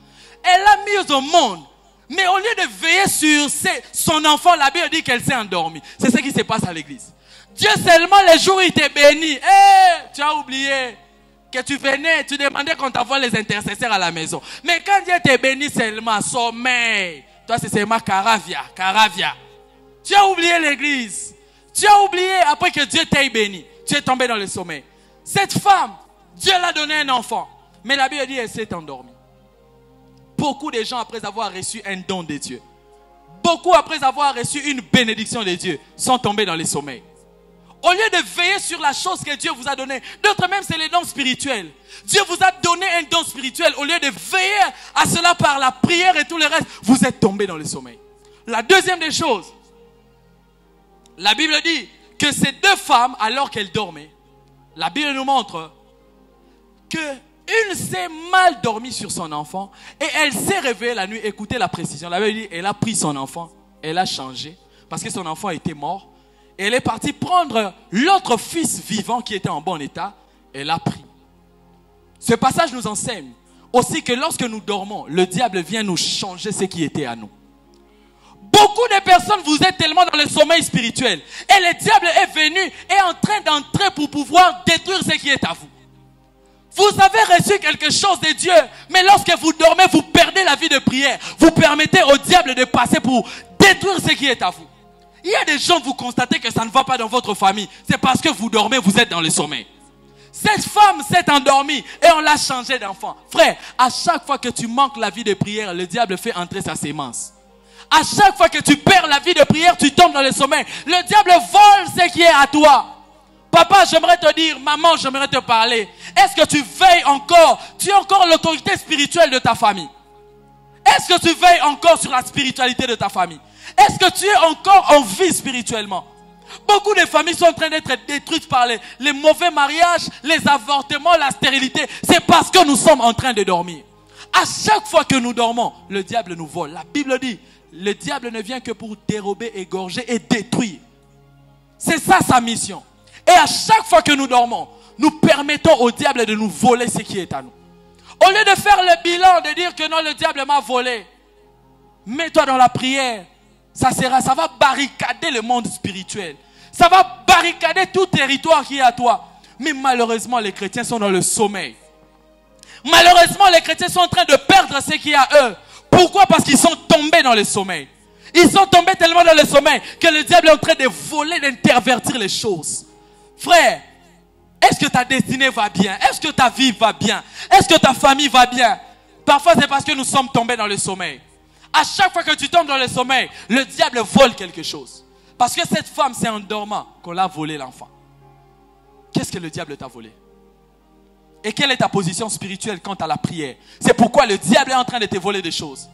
Elle a mis au monde. Mais au lieu de veiller sur son enfant, la Bible dit qu'elle s'est endormie. C'est ce qui se passe à l'église. Dieu seulement les jours où il t'a béni. Tu as oublié que tu venais, tu demandais qu'on t'envoie les intercesseurs à la maison. Mais quand Dieu t'a béni seulement, sommeil. Toi c'est seulement caravia. Tu as oublié l'église. Tu as oublié après que Dieu t'ait béni. Tu es tombé dans le sommeil. Cette femme, Dieu l'a donné un enfant. Mais la Bible dit qu'elle s'est endormie. Beaucoup de gens après avoir reçu un don de Dieu, beaucoup, après avoir reçu une bénédiction de Dieu, sont tombés dans les sommeils. Au lieu de veiller sur la chose que Dieu vous a donnée, d'autres même c'est les dons spirituels. Dieu vous a donné un don spirituel. Au lieu de veiller à cela par la prière et tout le reste, vous êtes tombés dans le sommeil. La deuxième des choses, la Bible dit que ces deux femmes, alors qu'elles dormaient, la Bible nous montre qu'une s'est mal dormie sur son enfant et elle s'est réveillée la nuit. Écoutez la précision. La Bible dit elle a pris son enfant, elle a changé parce que son enfant était mort. Et elle est partie prendre l'autre fils vivant qui était en bon état. Elle l'a pris. Ce passage nous enseigne aussi que lorsque nous dormons, le diable vient nous changer ce qui était à nous. Beaucoup de personnes, vous êtes tellement dans le sommeil spirituel. Et le diable est venu et est en train d'entrer pour pouvoir détruire ce qui est à vous. Vous avez reçu quelque chose de Dieu, mais lorsque vous dormez, vous perdez la vie de prière. Vous permettez au diable de passer pour détruire ce qui est à vous. Il y a des gens, vous constatez que ça ne va pas dans votre famille. C'est parce que vous dormez, vous êtes dans le sommeil. Cette femme s'est endormie et on l'a changé d'enfant. Frère, à chaque fois que tu manques la vie de prière, le diable fait entrer sa sémence. À chaque fois que tu perds la vie de prière, tu tombes dans le sommeil. Le diable vole ce qui est à toi. Papa, j'aimerais te dire, maman, j'aimerais te parler. Est-ce que tu veilles encore? Tu es encore l'autorité spirituelle de ta famille. Est-ce que tu veilles encore sur la spiritualité de ta famille? Est-ce que tu es encore en vie spirituellement? Beaucoup de familles sont en train d'être détruites par les mauvais mariages, les avortements, la stérilité. C'est parce que nous sommes en train de dormir. À chaque fois que nous dormons, le diable nous vole. La Bible dit, le diable ne vient que pour dérober, égorger et détruire. C'est ça sa mission. Et à chaque fois que nous dormons, nous permettons au diable de nous voler ce qui est à nous. Au lieu de faire le bilan, de dire que non, le diable m'a volé, mets-toi dans la prière. Ça va barricader le monde spirituel. Ça va barricader tout territoire qui est à toi. Mais malheureusement, les chrétiens sont dans le sommeil. Malheureusement, les chrétiens sont en train de perdre ce qui est à eux. Pourquoi? Parce qu'ils sont tombés dans le sommeil. Ils sont tombés tellement dans le sommeil que le diable est en train de voler, d'intervertir les choses. Frère, est-ce que ta destinée va bien? Est-ce que ta vie va bien? Est-ce que ta famille va bien? Parfois, c'est parce que nous sommes tombés dans le sommeil. À chaque fois que tu tombes dans le sommeil, le diable vole quelque chose. Parce que cette femme, c'est en dormant qu'on l'a volé l'enfant. Qu'est-ce que le diable t'a volé? Et quelle est ta position spirituelle quant à la prière? C'est pourquoi le diable est en train de te voler des choses.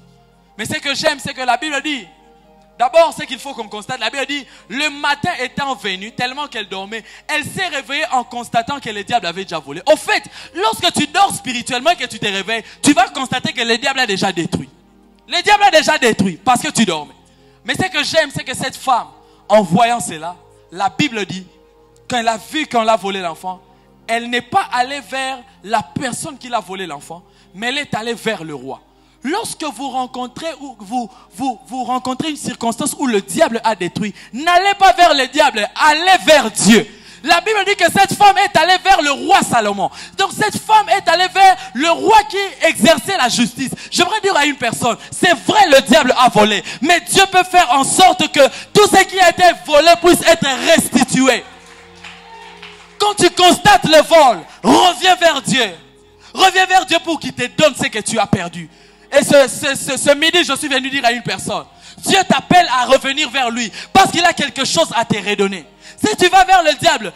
Mais ce que j'aime, c'est que la Bible dit, d'abord, ce qu'il faut qu'on constate, la Bible dit, le matin étant venu, tellement qu'elle dormait, elle s'est réveillée en constatant que le diable avait déjà volé. Au fait, lorsque tu dors spirituellement et que tu te réveilles, tu vas constater que le diable a déjà détruit. Le diable a déjà détruit parce que tu dormais. Mais ce que j'aime, c'est que cette femme, en voyant cela, la Bible dit, quand elle a vu qu'on l'a volé l'enfant, elle n'est pas allée vers la personne qui l'a volé l'enfant, mais elle est allée vers le roi. Lorsque vous rencontrez, vous rencontrez une circonstance où le diable a détruit, n'allez pas vers le diable, allez vers Dieu. La Bible dit que cette femme est allée vers le roi Salomon. Donc cette femme est allée vers le roi qui exerçait la justice. J'aimerais dire à une personne, c'est vrai le diable a volé, mais Dieu peut faire en sorte que tout ce qui a été volé puisse être restitué. Quand tu constates le vol, reviens vers Dieu. Reviens vers Dieu pour qu'il te donne ce que tu as perdu. Et ce midi, je suis venu dire à une personne, Dieu t'appelle à revenir vers lui parce qu'il a quelque chose à te redonner. Si tu vas vers le diable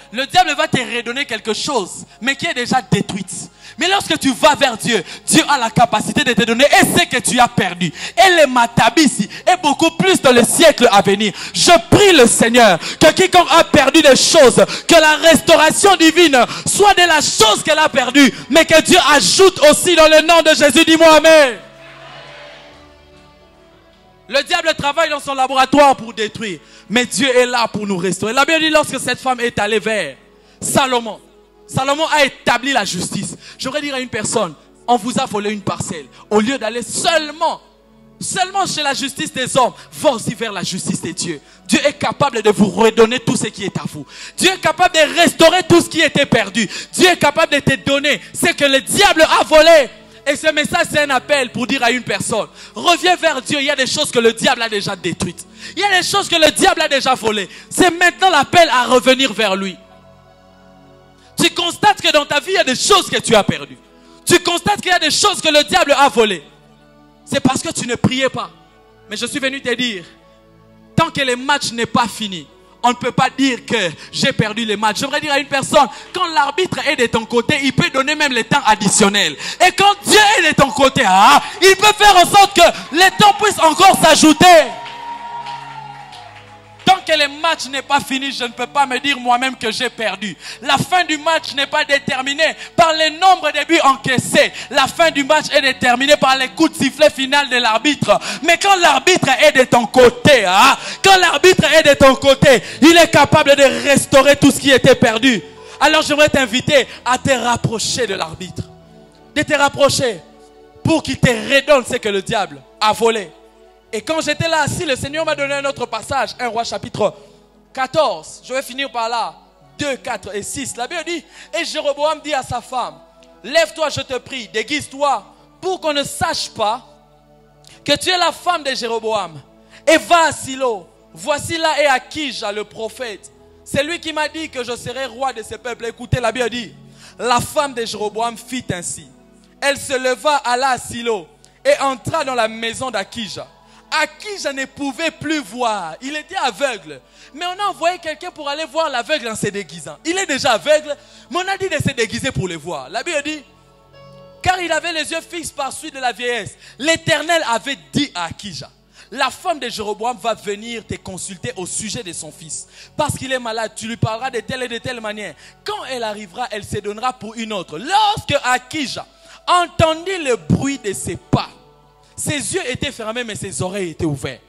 va te redonner quelque chose, mais qui est déjà détruite. Mais lorsque tu vas vers Dieu, Dieu a la capacité de te donner et ce que tu as perdu. Et le matabisi est beaucoup plus dans le siècle à venir. Je prie le Seigneur que quiconque a perdu des choses, que la restauration divine soit de la chose qu'elle a perdue, mais que Dieu ajoute aussi dans le nom de Jésus. Dis-moi amen. Le diable travaille dans son laboratoire pour détruire, mais Dieu est là pour nous restaurer. La Bible dit lorsque cette femme est allée vers Salomon, Salomon a établi la justice. J'aimerais dire à une personne, on vous a volé une parcelle. Au lieu d'aller seulement chez la justice des hommes, va aussi vers la justice de Dieu. Dieu est capable de vous redonner tout ce qui est à vous. Dieu est capable de restaurer tout ce qui était perdu. Dieu est capable de te donner ce que le diable a volé. Et ce message, c'est un appel pour dire à une personne, reviens vers Dieu. Il y a des choses que le diable a déjà détruites. Il y a des choses que le diable a déjà volées. C'est maintenant l'appel à revenir vers lui. Tu constates que dans ta vie, il y a des choses que tu as perdues. Tu constates qu'il y a des choses que le diable a volées. C'est parce que tu ne priais pas. Mais je suis venu te dire, tant que le match n'est pas fini, on ne peut pas dire que j'ai perdu le match. J'aimerais dire à une personne, quand l'arbitre est de ton côté, il peut donner même le temps additionnel. Et quand Dieu est de ton côté, il peut faire en sorte que le temps puisse encore s'ajouter. Tant que le match n'est pas fini, je ne peux pas me dire moi-même que j'ai perdu. La fin du match n'est pas déterminée par le nombre de buts encaissés. La fin du match est déterminée par les coups de sifflet final de l'arbitre. Mais quand l'arbitre est de ton côté, quand l'arbitre est de ton côté, il est capable de restaurer tout ce qui était perdu. Alors j'aimerais t'inviter à te rapprocher de l'arbitre. De te rapprocher pour qu'il te redonne ce que le diable a volé. Et quand j'étais là assis, le Seigneur m'a donné un autre passage, 1 Roi chapitre 14. Je vais finir par là. 2, 4 et 6. La Bible dit, et Jéroboam dit à sa femme, lève-toi, je te prie, déguise-toi, pour qu'on ne sache pas que tu es la femme de Jéroboam. Et va à Silo. Voici là et Akija, le prophète. C'est lui qui m'a dit que je serai roi de ce peuple. Écoutez, la Bible dit, la femme de Jéroboam fit ainsi. Elle se leva, alla à Silo et entra dans la maison d'Akija. Akija ne pouvait plus voir. Il était aveugle. Mais on a envoyé quelqu'un pour aller voir l'aveugle en se déguisant. Il est déjà aveugle, mais on a dit de se déguiser pour le voir. La Bible dit, car il avait les yeux fixes par suite de la vieillesse. L'Éternel avait dit à Akija, la femme de Jéroboam va venir te consulter au sujet de son fils. Parce qu'il est malade, tu lui parleras de telle et de telle manière. Quand elle arrivera, elle se donnera pour une autre. Lorsque Akija entendit le bruit de ses pas, ses yeux étaient fermés, mais ses oreilles étaient ouvertes.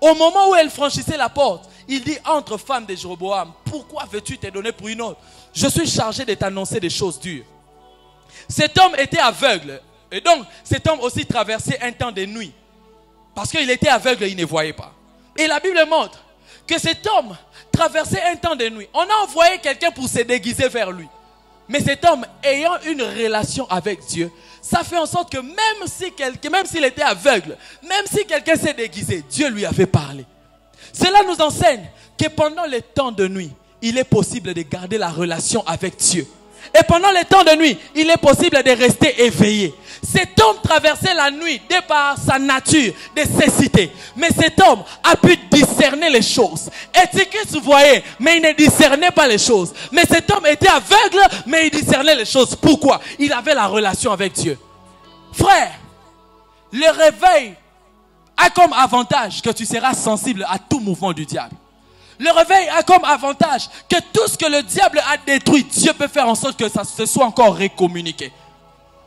Au moment où elle franchissait la porte, il dit, entre femme de Jéroboam, pourquoi veux-tu te donner pour une autre? Je suis chargé de t'annoncer des choses dures. Cet homme était aveugle. Et donc, cet homme aussi traversait un temps de nuit. Parce qu'il était aveugle et il ne voyait pas. Et la Bible montre que cet homme traversait un temps de nuit. On a envoyé quelqu'un pour se déguiser vers lui. Mais cet homme, ayant une relation avec Dieu, ça fait en sorte que même s'il était aveugle, même si quelqu'un s'est déguisé, Dieu lui avait parlé. Cela nous enseigne que pendant les temps de nuit, il est possible de garder la relation avec Dieu. Et pendant les temps de nuit, il est possible de rester éveillé. Cet homme traversait la nuit de par sa nature de cécité. Mais cet homme a pu discerner les choses. Étiquette voyait, mais il ne discernait pas les choses. Mais cet homme était aveugle, mais il discernait les choses. Pourquoi? Il avait la relation avec Dieu. Frère, le réveil a comme avantage que tu seras sensible à tout mouvement du diable. Le réveil a comme avantage que tout ce que le diable a détruit, Dieu peut faire en sorte que ça se soit encore récommuniqué.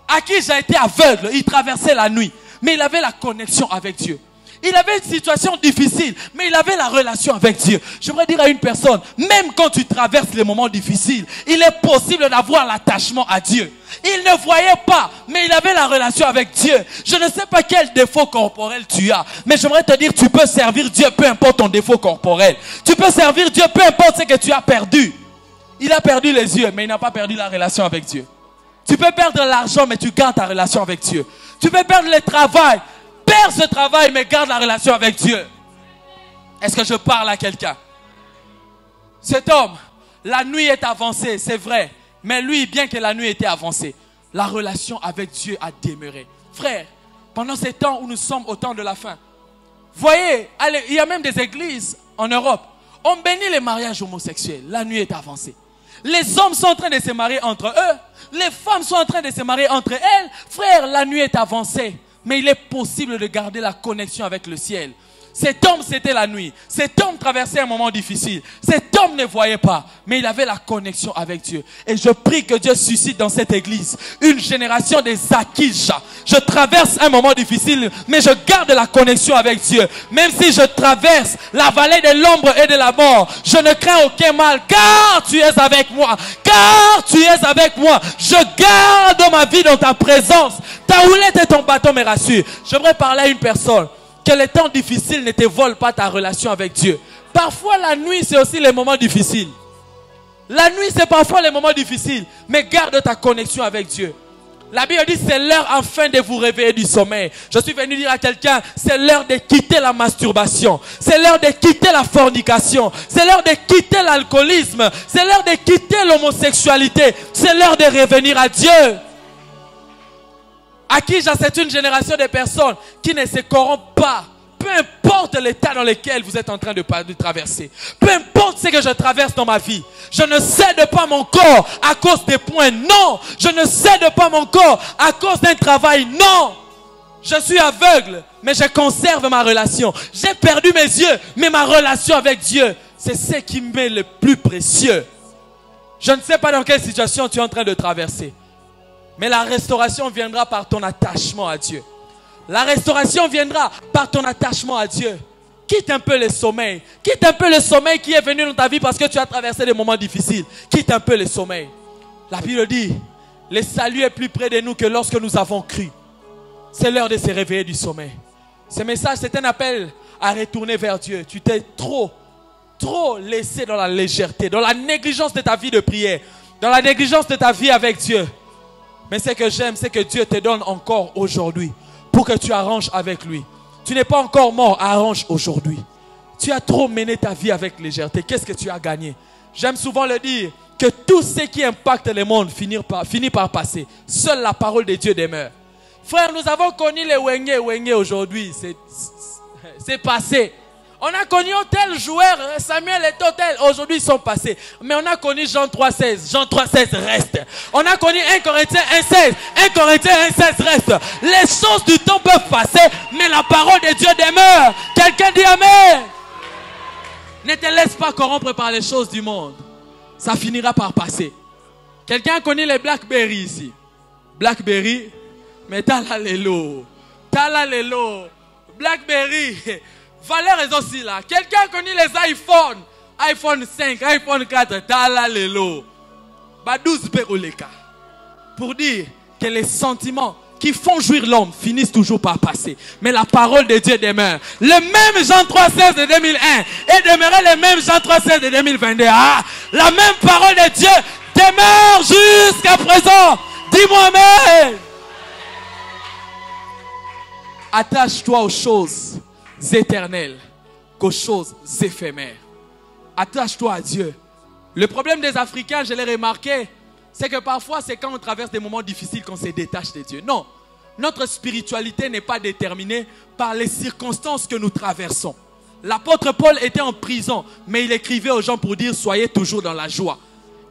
Akija était aveugle, il traversait la nuit, mais il avait la connexion avec Dieu. Il avait une situation difficile, mais il avait la relation avec Dieu. J'aimerais dire à une personne, même quand tu traverses les moments difficiles, il est possible d'avoir l'attachement à Dieu. Il ne voyait pas, mais il avait la relation avec Dieu. Je ne sais pas quel défaut corporel tu as, mais j'aimerais te dire, tu peux servir Dieu, peu importe ton défaut corporel. Tu peux servir Dieu, peu importe ce que tu as perdu. Il a perdu les yeux, mais il n'a pas perdu la relation avec Dieu. Tu peux perdre l'argent, mais tu gardes ta relation avec Dieu. Tu peux perdre le travail. Perds ce travail, mais garde la relation avec Dieu. Est-ce que je parle à quelqu'un? Cet homme, la nuit est avancée, c'est vrai. Mais lui, bien que la nuit était avancée, la relation avec Dieu a demeuré. Frère, pendant ces temps où nous sommes au temps de la fin, voyez, allez, il y a même des églises en Europe. On bénit les mariages homosexuels. La nuit est avancée. Les hommes sont en train de se marier entre eux. Les femmes sont en train de se marier entre elles. Frère, la nuit est avancée. Mais il est possible de garder la connexion avec le ciel. Cet homme, c'était la nuit. Cet homme traversait un moment difficile. Cet homme ne voyait pas, mais il avait la connexion avec Dieu. Et je prie que Dieu suscite dans cette église une génération des Akija. Je traverse un moment difficile, mais je garde la connexion avec Dieu. Même si je traverse la vallée de l'ombre et de la mort, je ne crains aucun mal, car tu es avec moi. Car tu es avec moi. Je garde ma vie dans ta présence. Ta houlette et ton bâton me rassurent. J'aimerais parler à une personne. Que les temps difficiles ne te volent pas ta relation avec Dieu. Parfois la nuit c'est aussi les moments difficiles. La nuit c'est parfois les moments difficiles. Mais garde ta connexion avec Dieu. La Bible dit c'est l'heure enfin de vous réveiller du sommeil. Je suis venu dire à quelqu'un, c'est l'heure de quitter la masturbation. C'est l'heure de quitter la fornication. C'est l'heure de quitter l'alcoolisme. C'est l'heure de quitter l'homosexualité. C'est l'heure de revenir à Dieu. Akija, c'est une génération de personnes qui ne se corrompent pas, peu peu importe l'état dans lequel vous êtes en train de traverser, peu importe ce que je traverse dans ma vie, je ne cède pas mon corps à cause des points, non. Je ne cède pas mon corps à cause d'un travail, non. Je suis aveugle, mais je conserve ma relation. J'ai perdu mes yeux, mais ma relation avec Dieu, c'est ce qui m'est le plus précieux. Je ne sais pas dans quelle situation tu es en train de traverser, mais la restauration viendra par ton attachement à Dieu. La restauration viendra par ton attachement à Dieu. Quitte un peu le sommeil. Quitte un peu le sommeil qui est venu dans ta vie parce que tu as traversé des moments difficiles. Quitte un peu le sommeil. La Bible dit, le salut est plus près de nous que lorsque nous avons cru. C'est l'heure de se réveiller du sommeil. Ce message, c'est un appel à retourner vers Dieu. Tu t'es trop laissé dans la légèreté, dans la négligence de ta vie de prière, dans la négligence de ta vie avec Dieu. Mais ce que j'aime, c'est que Dieu te donne encore aujourd'hui pour que tu arranges avec lui. Tu n'es pas encore mort, arrange aujourd'hui. Tu as trop mené ta vie avec légèreté. Qu'est-ce que tu as gagné? J'aime souvent le dire, que tout ce qui impacte le monde finit par passer. Seule la parole de Dieu demeure. Frère, nous avons connu les Wenge aujourd'hui. C'est passé. On a connu tel joueur, Samuel et tel, aujourd'hui ils sont passés. Mais on a connu Jean 3,16. Jean 3,16 reste. On a connu 1 Corinthiens 1,16. 1 Corinthiens 1,16 reste. Les choses du temps peuvent passer, mais la parole de Dieu demeure. Quelqu'un dit Amen. Ne te laisse pas corrompre par les choses du monde. Ça finira par passer. Quelqu'un connaît les Blackberry ici? Blackberry, mais talalelo. Blackberry. Valeur est aussi là. Quelqu'un connaît les iPhones? iPhone 5, iPhone 4, talalelo. Ba 12 beroleka. Pour dire que les sentiments qui font jouir l'homme finissent toujours par passer. Mais la parole de Dieu demeure. Le même Jean 3,16 de 2001 et demeurera le même Jean 3,16 de 2022. Ah, la même parole de Dieu demeure jusqu'à présent. Dis-moi Amen. Attache-toi aux choses éternelles qu'aux choses éphémères. Attache-toi à Dieu. Le problème des Africains, je l'ai remarqué, c'est que parfois c'est quand on traverse des moments difficiles qu'on se détache de Dieu. Non, notre spiritualité n'est pas déterminée par les circonstances que nous traversons. L'apôtre Paul était en prison, mais il écrivait aux gens pour dire soyez toujours dans la joie.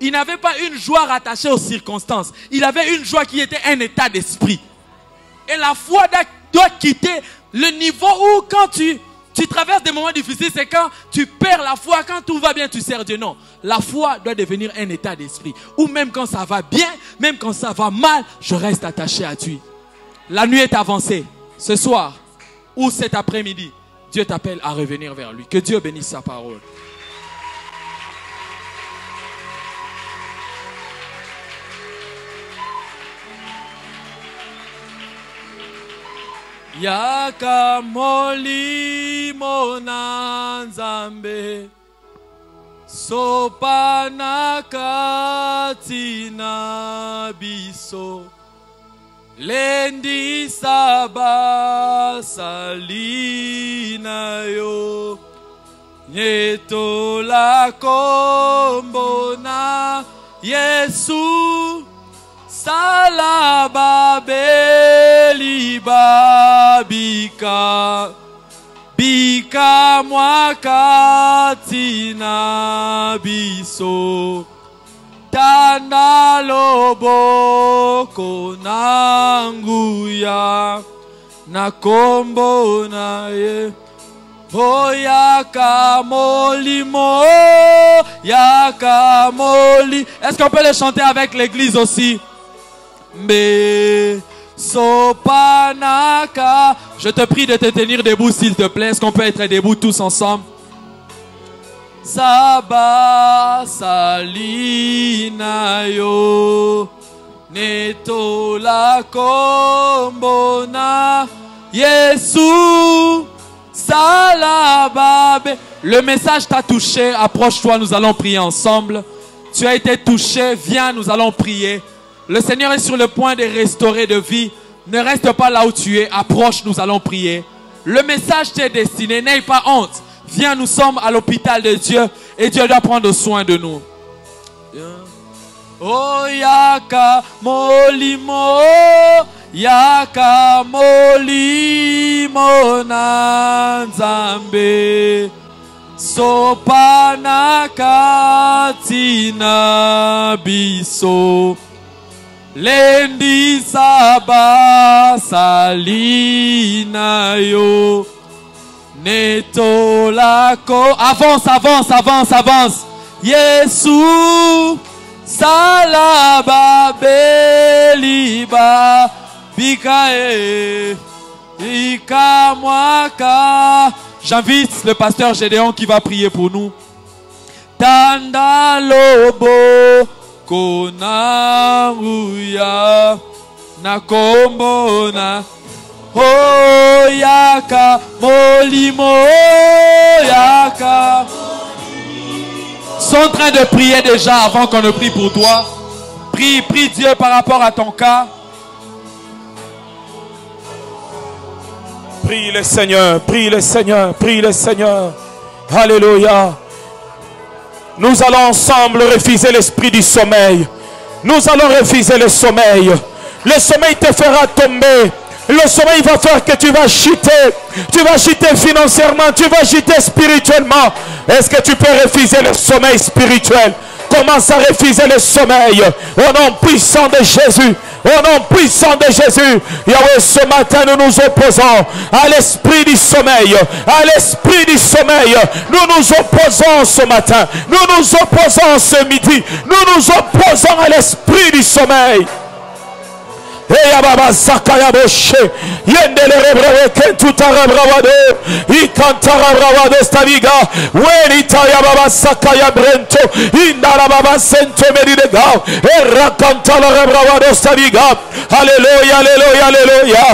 Il n'avait pas une joie rattachée aux circonstances. Il avait une joie qui était un état d'esprit. Et la foi doit quitter le niveau où quand tu traverses des moments difficiles, c'est quand tu perds la foi, quand tout va bien, tu sers Dieu. Non, la foi doit devenir un état d'esprit. Ou même quand ça va bien, même quand ça va mal, je reste attaché à Dieu. La nuit est avancée. Ce soir, ou cet après-midi, Dieu t'appelle à revenir vers lui. Que Dieu bénisse sa parole. Yaka molimo na Nzambe sopana kati na biso lendi saba salina yo nyetola kombo na Yesu salaba beliba bika mwakati na biso tanda loboko nanguya na kombo na ye yaka molimo yaka moli. Est-ce qu'on peut le chanter avec l'église aussi? Mais sopanaka. Je te prie de te tenir debout s'il te plaît. Est-ce qu'on peut être debout tous ensemble? Saba salina yo neto la kombona Yesu salababe. Le message t'a touché. Approche-toi, nous allons prier ensemble. Tu as été touché, viens, nous allons prier. Le Seigneur est sur le point de restaurer de vie. Ne reste pas là où tu es. Approche, nous allons prier. Le message t'est destiné. N'aie pas honte. Viens, nous sommes à l'hôpital de Dieu. Et Dieu doit prendre soin de nous. Oyaka molimo yaka molimo na Nzambe sopana kati na biso lendisa basali na yo netolako. Avance, avance, avance, avance. Yesu salaba beliba bikae ikamwaka. J'invite le pasteur Gédéon qui va prier pour nous. Tanda lobo konaruya nakombona oyaka molimo oyaka. Sont en train de prier déjà avant qu'on ne prie pour toi. Prie, prie Dieu par rapport à ton cas.
Prie le Seigneur, prie le Seigneur, prie le Seigneur. Alléluia. Nous allons ensemble refuser l'esprit du sommeil. Nous allons refuser le sommeil. Le sommeil te fera tomber. Le sommeil va faire que tu vas chuter. Tu vas chuter financièrement, tu vas chuter spirituellement. Est-ce que tu peux refuser le sommeil spirituel? Commence à refuser le sommeil. Au nom puissant de Jésus. Au nom puissant de Jésus. Yahweh, ce matin, nous nous opposons à l'esprit du sommeil. À l'esprit du sommeil. Nous nous opposons ce matin. Nous nous opposons ce midi. Nous nous opposons à l'esprit du sommeil. Eya baba sakaya boshe yendele rebrave kentuta rebravado ikantara bravado staviga wenita ya baba sakaya brento indara baba sento meridega erakantala rebravado staviga. Alléluia, alléluia, alléluia.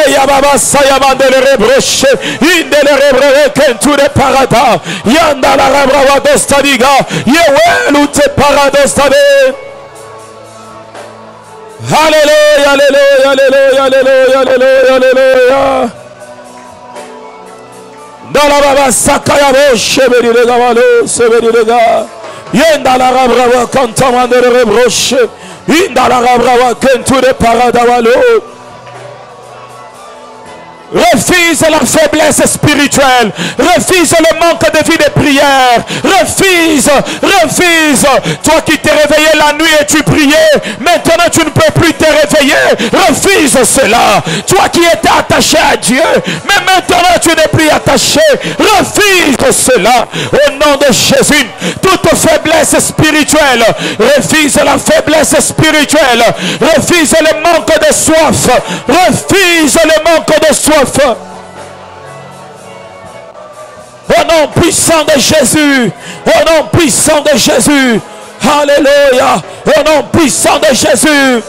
Eya baba saya mandele rebroche indele rebrave kenture parada yandala rebravado staviga yewelu te parado stave. Alléluia, alléluia, alléluia, alléluia, alléluia, alléluia. Dans la baba sakaya boshe beride gavalo seberi lega. Yenda la rabrava kantamande rebroche. Inda la rabrava kenture paradawalo. Refuse la faiblesse spirituelle. Refuse le manque de vie de prière. Refuse, refuse. Toi qui t'es réveillé la nuit et tu priais, maintenant tu ne peux plus te réveiller. Refuse cela. Toi qui étais attaché à Dieu, mais maintenant tu n'es plus attaché. Refuse cela. Au nom de Jésus, toute faiblesse spirituelle. Refuse la faiblesse spirituelle. Refuse le manque de soif. Refuse le manque de soif. Au nom puissant de Jésus. Au nom puissant de Jésus. Alléluia. Au nom puissant de Jésus.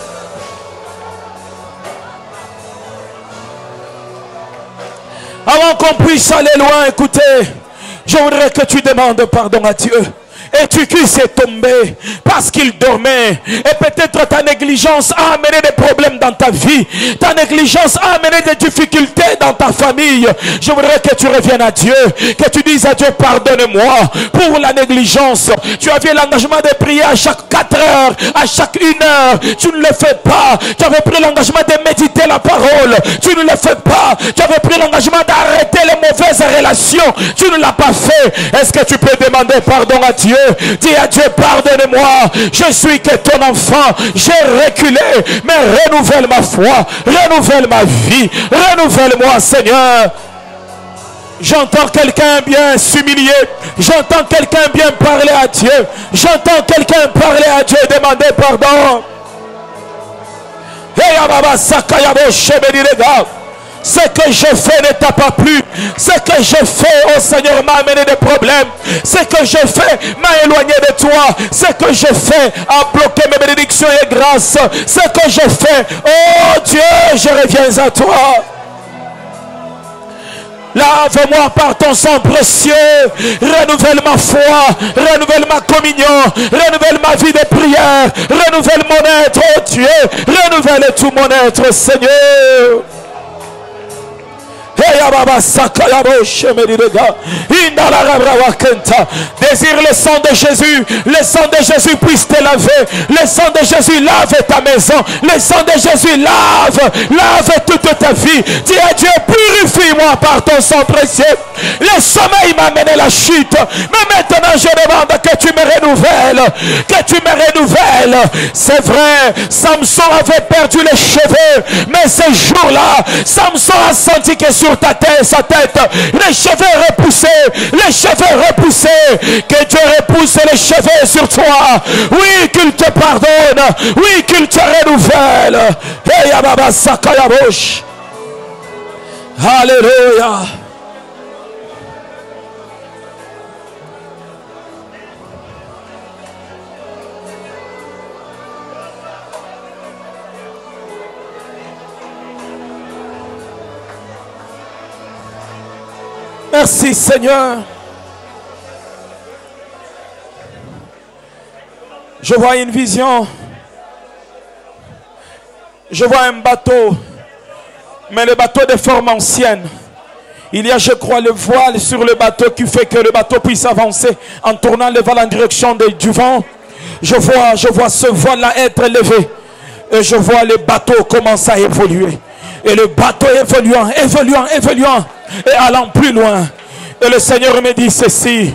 Avant qu'on puisse aller loin, écoutez, je voudrais que tu demandes pardon à Dieu. Et tu qui s'est tombé parce qu'il dormait. Et peut-être ta négligence a amené des problèmes dans ta vie. Ta négligence a amené des difficultés dans ta famille. Je voudrais que tu reviennes à Dieu. Que tu dises à Dieu, pardonne-moi pour la négligence. Tu avais l'engagement de prier à chaque 4 heures, à chaque 1 heure. Tu ne le fais pas. Tu avais pris l'engagement de méditer la parole. Tu ne le fais pas. Tu avais pris l'engagement d'arrêter les mauvaises relations. Tu ne l'as pas fait. Est-ce que tu peux demander pardon à Dieu? Dis à Dieu, pardonne-moi, je suis que ton enfant, j'ai reculé, mais renouvelle ma foi, renouvelle ma vie, renouvelle-moi Seigneur. J'entends quelqu'un bien s'humilier, j'entends quelqu'un bien parler à Dieu, j'entends quelqu'un parler à Dieu et demander pardon. Ce que je fais ne t'a pas plu. Ce que je fais, oh Seigneur, m'a amené des problèmes. Ce que je fais m'a éloigné de toi. Ce que je fais a bloqué mes bénédictions et grâces. Ce que je fais, oh Dieu, je reviens à toi. Lave-moi par ton sang précieux. Renouvelle ma foi. Renouvelle ma communion. Renouvelle ma vie de prière. Renouvelle mon être, oh Dieu. Renouvelle tout mon être, Seigneur. Désire le sang de Jésus. Le sang de Jésus puisse te laver. Le sang de Jésus lave ta maison. Le sang de Jésus lave toute ta vie. Dis à Dieu, purifie-moi par ton sang précieux. Le sommeil m'a mené la chute. Mais maintenant je demande que tu me renouvelles. Que tu me renouvelles. C'est vrai, Samson avait perdu les cheveux. Mais ce jour-là, Samson a senti que sur sa tête, les cheveux repoussés. Les cheveux repoussés. Que Dieu repousse les cheveux sur toi. Oui, qu'il te pardonne. Oui, qu'il te renouvelle. Alléluia. Merci Seigneur. Je vois une vision. Je vois un bateau. Mais le bateau de forme ancienne. Il y a, je crois, le voile sur le bateau qui fait que le bateau puisse avancer en tournant le voile en direction du vent. Je vois ce voile-là être levé. Et je vois le bateau commencer à évoluer. Et le bateau évoluant et allant plus loin. Et le Seigneur me dit ceci,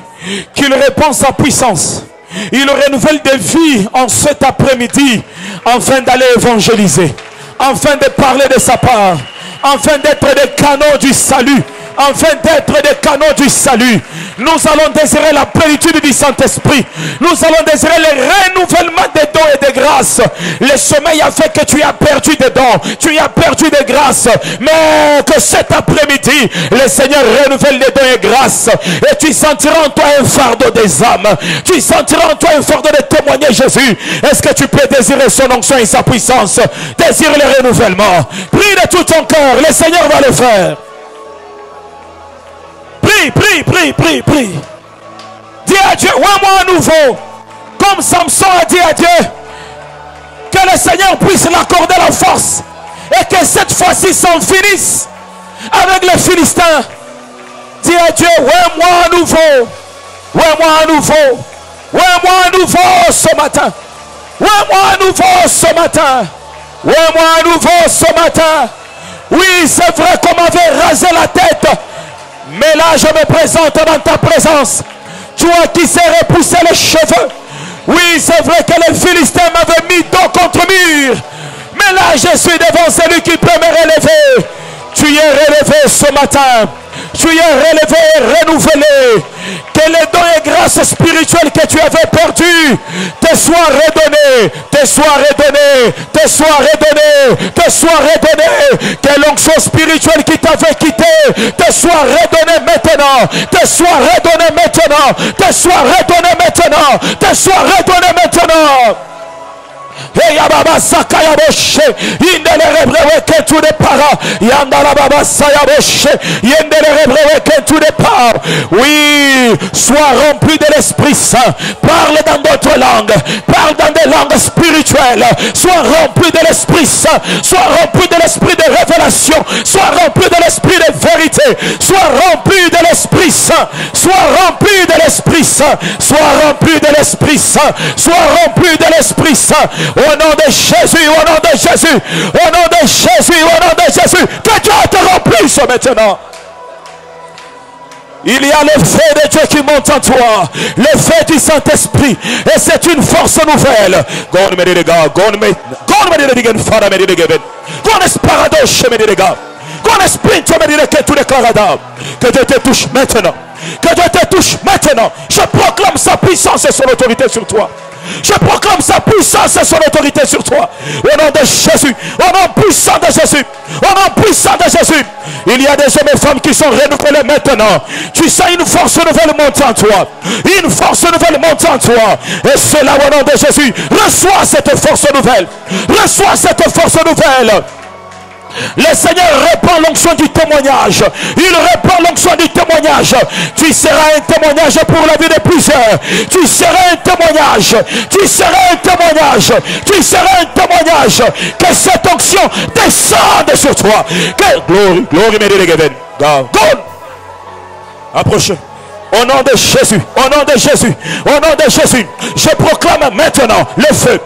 qu'il répand sa puissance. Il renouvelle des vies en cet après-midi, afin d'aller évangéliser, afin de parler de sa part, afin d'être des canaux du salut. Afin d'être des canaux du salut, nous allons désirer la plénitude du Saint-Esprit. Nous allons désirer le renouvellement des dons et des grâces. Le sommeil a fait que tu as perdu des dons, tu as perdu des grâces. Mais que cet après-midi, le Seigneur renouvelle les dons et grâces. Et tu sentiras en toi un fardeau des âmes. Tu sentiras en toi un fardeau de témoigner Jésus. Est-ce que tu peux désirer son onction et sa puissance? Désire le renouvellement. Prie de tout ton cœur, le Seigneur va le faire. Prie. Dis à Dieu, ouais-moi à nouveau. Comme Samson a dit à Dieu, que le Seigneur puisse l'accorder la force. Et que cette fois-ci s'en finisse avec les Philistins. Dis à Dieu, ouais-moi à nouveau. Ouais-moi à nouveau. Ouais-moi à nouveau ce matin. Ouais-moi à nouveau ce matin. Ouais-moi à nouveau ce matin. Oui, c'est vrai qu'on m'avait rasé la tête. Mais là, je me présente dans ta présence. Toi qui sais repousser les cheveux. Oui, c'est vrai que les Philistins m'avaient mis dos contre mur. Mais là, je suis devant celui qui peut me relever. Tu es relevé ce matin. Tu es relevé, renouvelé. Que les dons et grâces spirituelles que tu avais perdues te soient redonnés, te soient redonnés, te soient redonnés, te soient redonnés. Que l'onction spirituelle qui t'avait quitté te soit redonnée maintenant, te soit redonnée maintenant, te soit redonnée maintenant, te soit redonnée maintenant. Et Yababa Sakaya Boshe, Yendele Rebrewe Ketu de Para, Yandala Baba Saya Boshe, Yendele Rebrewe Ketu de Para. Oui, sois rempli de l'Esprit Saint, parle dans d'autres langues, parle dans des langues spirituelles, sois rempli de l'Esprit Saint, sois rempli de l'Esprit de révélation, sois rempli de l'Esprit de vérité, sois rempli de l'Esprit Saint, sois rempli de l'Esprit Saint, sois rempli de l'Esprit Saint, sois rempli de l'Esprit Saint. Au nom de Jésus, au nom de Jésus, au nom de Jésus, au nom de Jésus, que Dieu te remplisse maintenant. Il y a le feu de Dieu qui monte en toi, le feu du Saint-Esprit, et c'est une force nouvelle. God me dit God, God me dit God, Father me dit God, God esparadoche me dit God, God sprint me dit que tu déclares que Dieu te touche maintenant, que Dieu te touche maintenant. Je proclame sa puissance et son autorité sur toi. Je proclame sa puissance et son autorité sur toi. Au nom de Jésus. Au nom puissant de Jésus. Au nom puissant de Jésus. Il y a des hommes et femmes qui sont renouvelés maintenant. Tu sens une force nouvelle monter en toi. Une force nouvelle monter en toi. Et c'est là au nom de Jésus. Reçois cette force nouvelle. Reçois cette force nouvelle. Le Seigneur répand l'onction du témoignage. Il répand l'onction du témoignage. Tu seras un témoignage pour la vie de plusieurs. Tu seras un témoignage. Tu seras un témoignage. Tu seras un témoignage. Que cette onction descende sur toi. Que glory, glory, Go. Approchez. Au nom de Jésus, au nom de Jésus, au nom de Jésus, je proclame maintenant le feu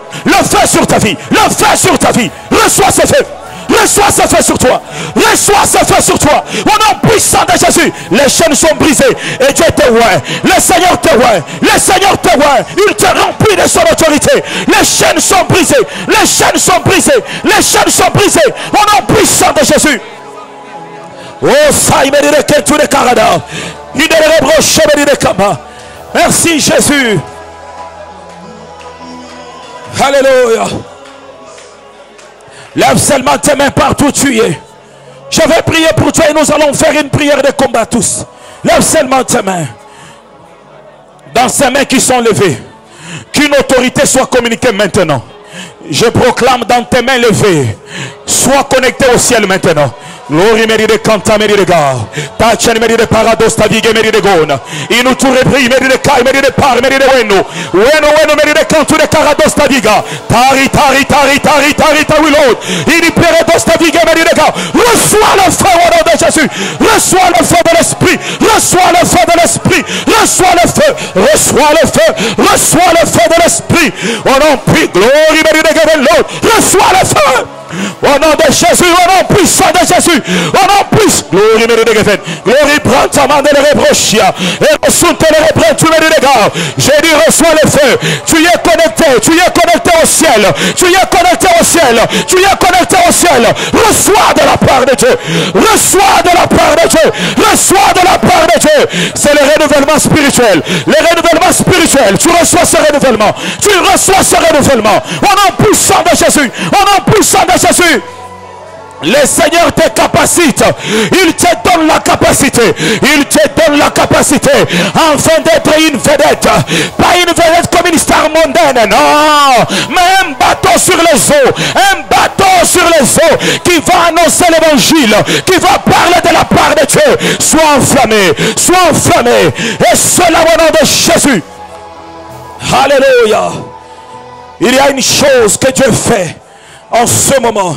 sur ta vie, le feu sur ta vie. Reçois ce feu. Reçois ce feu sur toi. Reçois ce feu sur toi. Au nom puissant de Jésus, les chaînes sont brisées et Dieu te voit. Le Seigneur te voit. Le Seigneur te voit. Il te remplit de son autorité. Les chaînes sont brisées. Les chaînes sont brisées. Les chaînes sont brisées. Au nom puissant de Jésus. Oh, ça, il m'a dit que tu es carada. Merci Jésus. Alléluia. Lève seulement tes mains partout où tu es. Je vais prier pour toi et nous allons faire une prière de combat tous. Lève seulement tes mains. Dans ces mains qui sont levées, qu'une autorité soit communiquée maintenant. Je proclame dans tes mains levées, sois connecté au ciel maintenant. Glory meri de canta meri de ga. Tachen meri de parados tavige meri de gona. Inu tu repri meri de kai meri de par meri de weno. Weno meri de cantu de carados taviga. Tari tawilod. Ini peredos taviga meri de ga. Reçois le feu au nom de Jésus. Reçois le feu de l'esprit. Reçois le feu de l'esprit. Reçois le feu. Reçois le feu. Reçois le feu de l'esprit. Au nom puis glory meri de ga l'autre. Reçois le feu. Au nom de Jésus, au nom puissant de Jésus, au nom puissant. Glory, glory, prends ta main de le rebrochia. Et sous te le reprends, tu me dis les gars. J'ai dit, reçois le feu. Tu y es connecté au ciel. Tu y es connecté au ciel. Tu y es connecté au ciel. Reçois de la part de Dieu. Reçois de la part de Dieu. Reçois de la part de Dieu. C'est le renouvellement spirituel. Le renouvellement spirituel. Tu reçois ce renouvellement. Tu reçois ce renouvellement. Au nom puissant de Jésus. Au nom puissant de Jésus. Le Seigneur te capacite. Il te donne la capacité. Il te donne la capacité afin d'être une vedette. Pas une vedette comme une star mondaine. Non. Mais un bateau sur les eaux. Un bateau sur les eaux qui va annoncer l'évangile. Qui va parler de la part de Dieu. Sois enflammé. Sois enflammé. Et cela au nom de Jésus. Alléluia. Il y a une chose que Dieu fait en ce moment.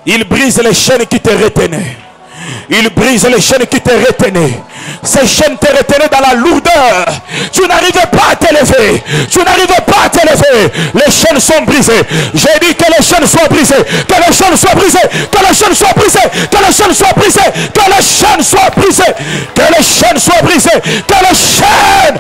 Il brise les chaînes qui te retenaient. Il brise les chaînes qui te retenaient. Ces chaînes te retenaient dans la lourdeur. Tu n'arrivais pas à t'élever. Tu n'arrivais pas à t'élever. Les chaînes sont brisées. J'ai dit que les chaînes soient brisées. Que les chaînes soient brisées. Que les chaînes soient brisées. Que les chaînes soient brisées. Que les chaînes soient brisées. Que les chaînes soient brisées. Que les chaînes.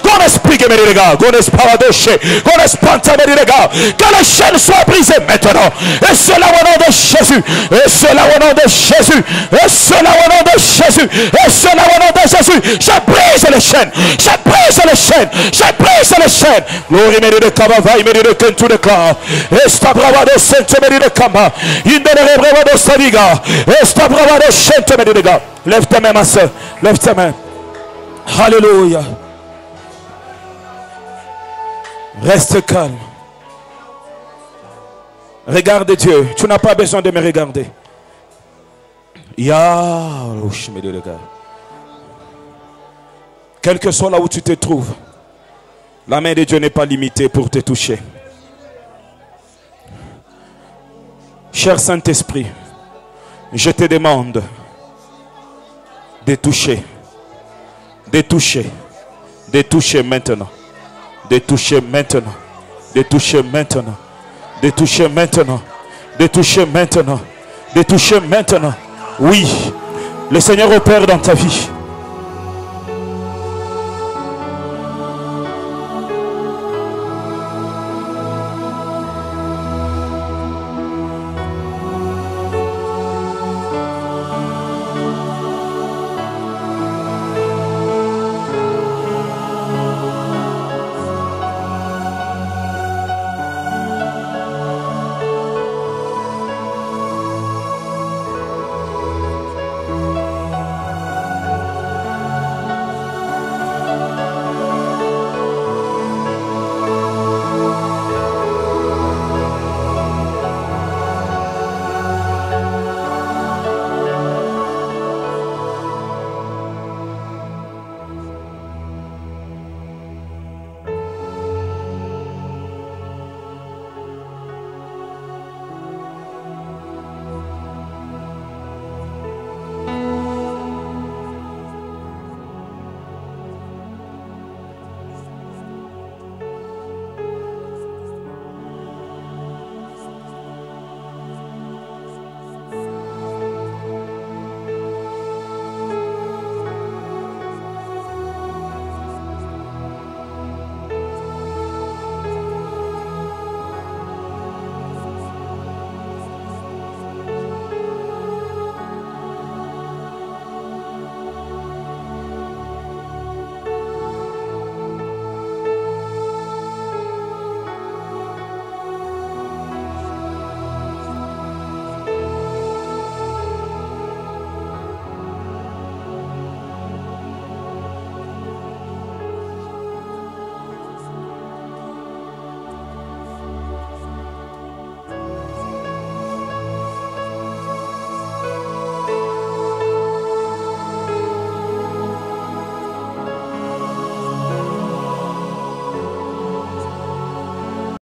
Qu'on explique mes regards. Qu'on esparadoche. Qu'on espante mes regards. Que les chaînes soient brisées maintenant. Et cela au nom de Jésus. Et cela au nom de Jésus. Et cela au nom de Jésus. Et cela au nom de Jésus. Je brise les chaînes. Je brise les chaînes. Je brise les chaînes. Glory meri de kaba vai meri de kentu de ka. Esta bravado sente meri de kama. Indere bravado saviga. Esta bravado sente meri de ga. Lève ta main ma soeur. Lève ta main. Alléluia. Reste calme. Regarde Dieu. Tu n'as pas besoin de me regarder. Quel que soit là où tu te trouves, la main de Dieu n'est pas limitée pour te toucher. Cher Saint-Esprit, je te demande de toucher maintenant, de toucher maintenant, de toucher maintenant, de toucher maintenant, de toucher maintenant, de toucher maintenant. Oui, le Seigneur opère dans ta vie.